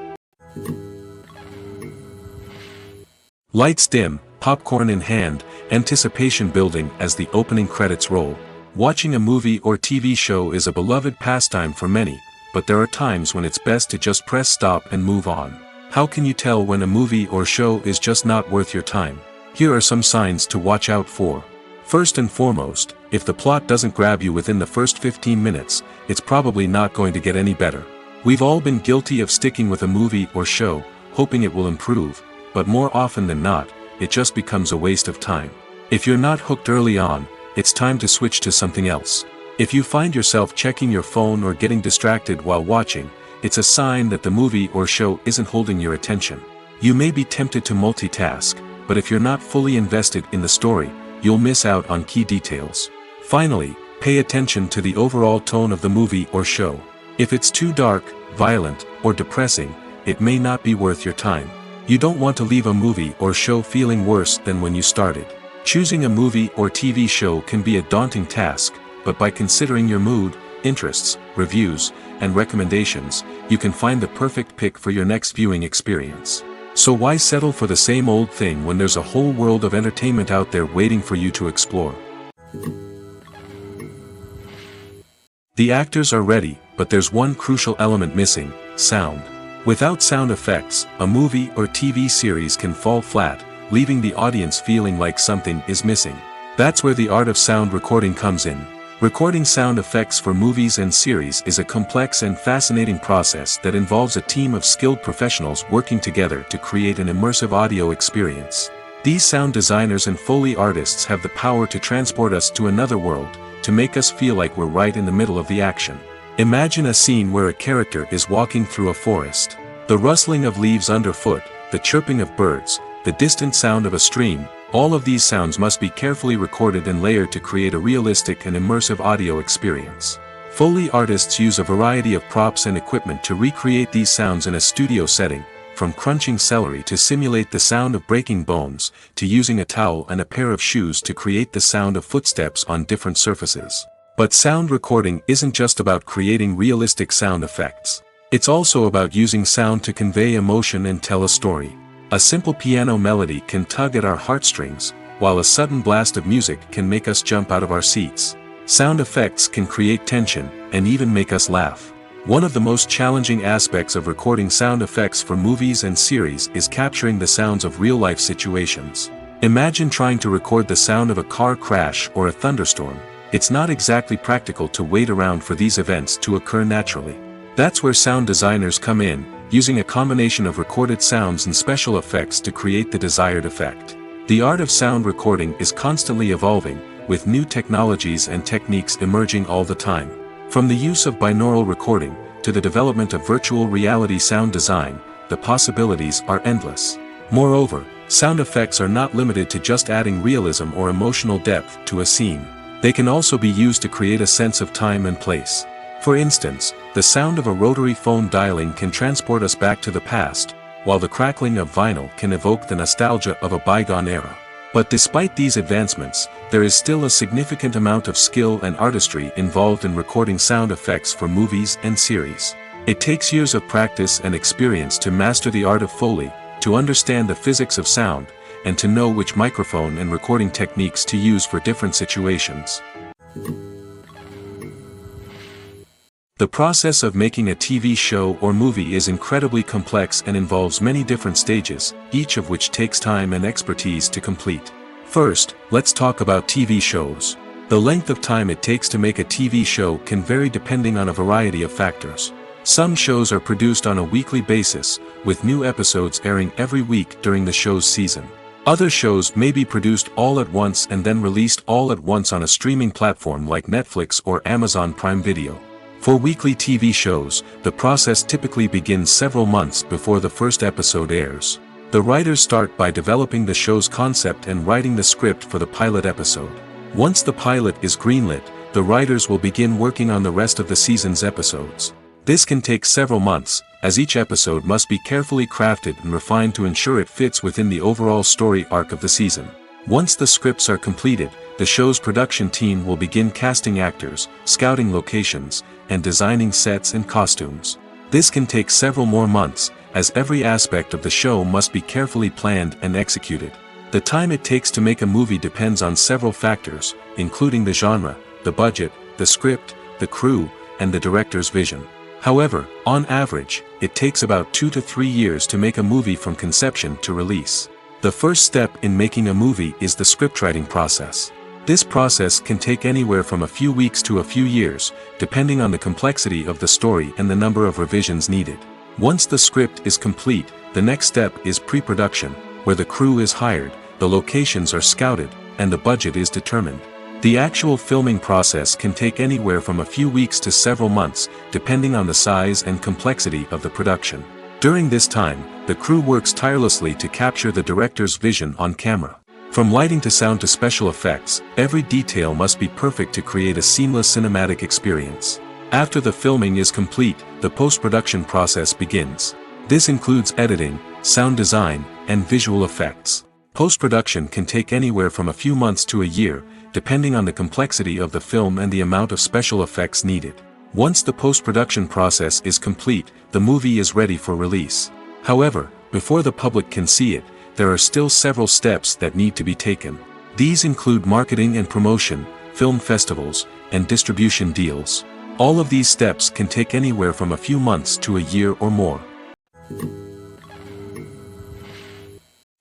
Lights dim, popcorn in hand, anticipation building as the opening credits roll. Watching a movie or TV show is a beloved pastime for many, but there are times when it's best to just press stop and move on. How can you tell when a movie or show is just not worth your time? Here are some signs to watch out for. First and foremost, if the plot doesn't grab you within the first 15 minutes, it's probably not going to get any better. We've all been guilty of sticking with a movie or show, hoping it will improve, but more often than not, it just becomes a waste of time. If you're not hooked early on, it's time to switch to something else. If you find yourself checking your phone or getting distracted while watching, it's a sign that the movie or show isn't holding your attention. You may be tempted to multitask, but if you're not fully invested in the story, you'll miss out on key details. Finally, pay attention to the overall tone of the movie or show. If it's too dark, violent, or depressing, it may not be worth your time. You don't want to leave a movie or show feeling worse than when you started. Choosing a movie or TV show can be a daunting task, but by considering your mood, interests, reviews, and recommendations, you can find the perfect pick for your next viewing experience. So why settle for the same old thing when there's a whole world of entertainment out there waiting for you to explore? The actors are ready, but there's one crucial element missing: sound. Without sound effects, a movie or TV series can fall flat, leaving the audience feeling like something is missing. That's where the art of sound recording comes in. Recording sound effects for movies and series is a complex and fascinating process that involves a team of skilled professionals working together to create an immersive audio experience. These sound designers and Foley artists have the power to transport us to another world, to make us feel like we're right in the middle of the action. Imagine a scene where a character is walking through a forest. The rustling of leaves underfoot, the chirping of birds, the distant sound of a stream, all of these sounds must be carefully recorded and layered to create a realistic and immersive audio experience. Foley artists use a variety of props and equipment to recreate these sounds in a studio setting, from crunching celery to simulate the sound of breaking bones, to using a towel and a pair of shoes to create the sound of footsteps on different surfaces. But sound recording isn't just about creating realistic sound effects. It's also about using sound to convey emotion and tell a story. A simple piano melody can tug at our heartstrings, while a sudden blast of music can make us jump out of our seats. Sound effects can create tension, and even make us laugh. One of the most challenging aspects of recording sound effects for movies and series is capturing the sounds of real-life situations. Imagine trying to record the sound of a car crash or a thunderstorm. It's not exactly practical to wait around for these events to occur naturally. That's where sound designers come in, using a combination of recorded sounds and special effects to create the desired effect. The art of sound recording is constantly evolving, with new technologies and techniques emerging all the time. From the use of binaural recording, to the development of virtual reality sound design, the possibilities are endless. Moreover, sound effects are not limited to just adding realism or emotional depth to a scene. They can also be used to create a sense of time and place. For instance, the sound of a rotary phone dialing can transport us back to the past, while the crackling of vinyl can evoke the nostalgia of a bygone era. But despite these advancements, there is still a significant amount of skill and artistry involved in recording sound effects for movies and series. It takes years of practice and experience to master the art of Foley, to understand the physics of sound, and to know which microphone and recording techniques to use for different situations. The process of making a TV show or movie is incredibly complex and involves many different stages, each of which takes time and expertise to complete. First, let's talk about TV shows. The length of time it takes to make a TV show can vary depending on a variety of factors. Some shows are produced on a weekly basis, with new episodes airing every week during the show's season. Other shows may be produced all at once and then released all at once on a streaming platform like Netflix or Amazon Prime Video. For weekly TV shows, the process typically begins several months before the first episode airs. The writers start by developing the show's concept and writing the script for the pilot episode. Once the pilot is greenlit, the writers will begin working on the rest of the season's episodes. This can take several months, as each episode must be carefully crafted and refined to ensure it fits within the overall story arc of the season. Once the scripts are completed, the show's production team will begin casting actors, scouting locations, and designing sets and costumes. This can take several more months, as every aspect of the show must be carefully planned and executed. The time it takes to make a movie depends on several factors, including the genre, the budget, the script, the crew, and the director's vision. However, on average, it takes about 2 to 3 years to make a movie from conception to release. The first step in making a movie is the scriptwriting process. This process can take anywhere from a few weeks to a few years, depending on the complexity of the story and the number of revisions needed. Once the script is complete, the next step is pre-production, where the crew is hired, the locations are scouted, and the budget is determined. The actual filming process can take anywhere from a few weeks to several months, depending on the size and complexity of the production. During this time, the crew works tirelessly to capture the director's vision on camera. From lighting to sound to special effects, every detail must be perfect to create a seamless cinematic experience. After the filming is complete, the post-production process begins. This includes editing, sound design, and visual effects. Post-production can take anywhere from a few months to a year, depending on the complexity of the film and the amount of special effects needed. Once the post-production process is complete, the movie is ready for release. However, before the public can see it, there are still several steps that need to be taken. These include marketing and promotion, film festivals, and distribution deals. All of these steps can take anywhere from a few months to a year or more.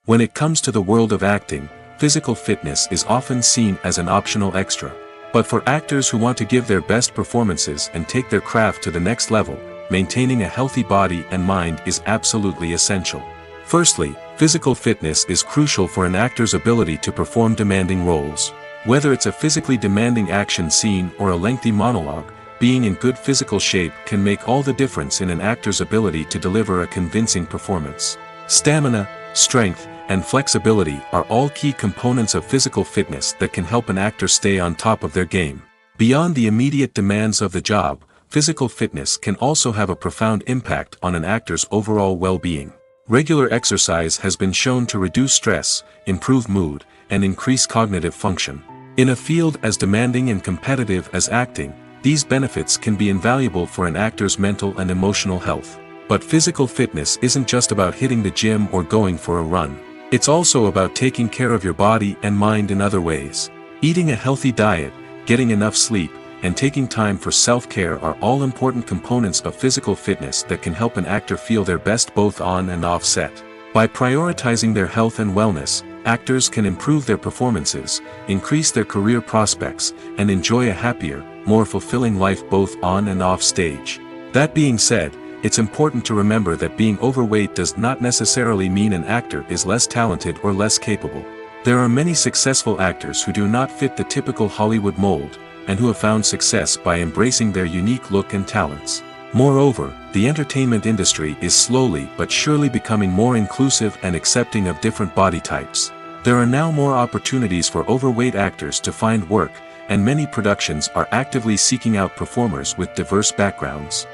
When it comes to the world of acting, physical fitness is often seen as an optional extra. But for actors who want to give their best performances and take their craft to the next level, maintaining a healthy body and mind is absolutely essential. Firstly, physical fitness is crucial for an actor's ability to perform demanding roles. Whether it's a physically demanding action scene or a lengthy monologue, being in good physical shape can make all the difference in an actor's ability to deliver a convincing performance. Stamina, strength, and flexibility are all key components of physical fitness that can help an actor stay on top of their game. Beyond the immediate demands of the job, physical fitness can also have a profound impact on an actor's overall well-being. Regular exercise has been shown to reduce stress, improve mood, and increase cognitive function. In a field as demanding and competitive as acting, these benefits can be invaluable for an actor's mental and emotional health. But physical fitness isn't just about hitting the gym or going for a run. It's also about taking care of your body and mind in other ways. Eating a healthy diet, getting enough sleep, and taking time for self-care are all important components of physical fitness that can help an actor feel their best both on and off set. By prioritizing their health and wellness, actors can improve their performances, increase their career prospects, and enjoy a happier, more fulfilling life both on and off stage. That being said, it's important to remember that being overweight does not necessarily mean an actor is less talented or less capable. There are many successful actors who do not fit the typical Hollywood mold, and who have found success by embracing their unique look and talents. Moreover, the entertainment industry is slowly but surely becoming more inclusive and accepting of different body types. There are now more opportunities for overweight actors to find work, and many productions are actively seeking out performers with diverse backgrounds.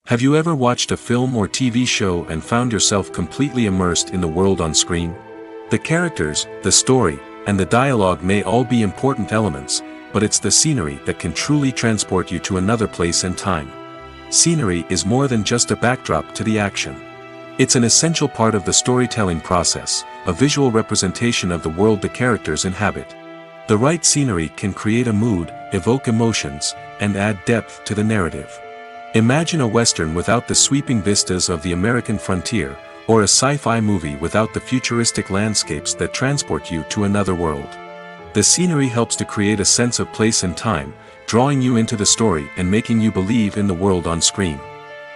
Have you ever watched a film or TV show and found yourself completely immersed in the world on screen? The characters, the story, and the dialogue may all be important elements, but it's the scenery that can truly transport you to another place and time. Scenery is more than just a backdrop to the action. It's an essential part of the storytelling process, a visual representation of the world the characters inhabit. The right scenery can create a mood, evoke emotions, and add depth to the narrative. Imagine a Western without the sweeping vistas of the American frontier, or a sci-fi movie without the futuristic landscapes that transport you to another world. The scenery helps to create a sense of place and time, drawing you into the story and making you believe in the world on screen.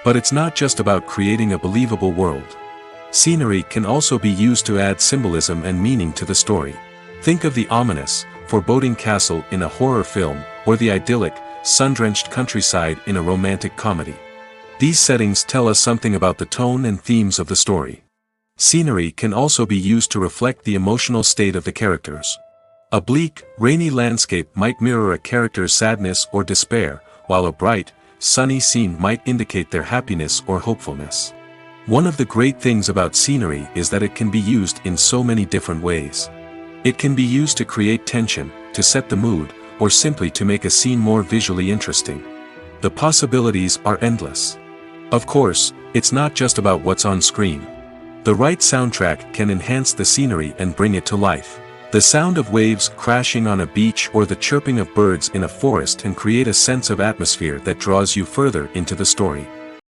But it's not just about creating a believable world. Scenery can also be used to add symbolism and meaning to the story. Think of the ominous, foreboding castle in a horror film, or the idyllic, sun-drenched countryside in a romantic comedy. These settings tell us something about the tone and themes of the story. Scenery can also be used to reflect the emotional state of the characters. A bleak, rainy landscape might mirror a character's sadness or despair, while a bright, sunny scene might indicate their happiness or hopefulness. One of the great things about scenery is that it can be used in so many different ways. It can be used to create tension, to set the mood, or simply to make a scene more visually interesting. The possibilities are endless. Of course, it's not just about what's on screen. The right soundtrack can enhance the scenery and bring it to life. The sound of waves crashing on a beach or the chirping of birds in a forest can create a sense of atmosphere that draws you further into the story.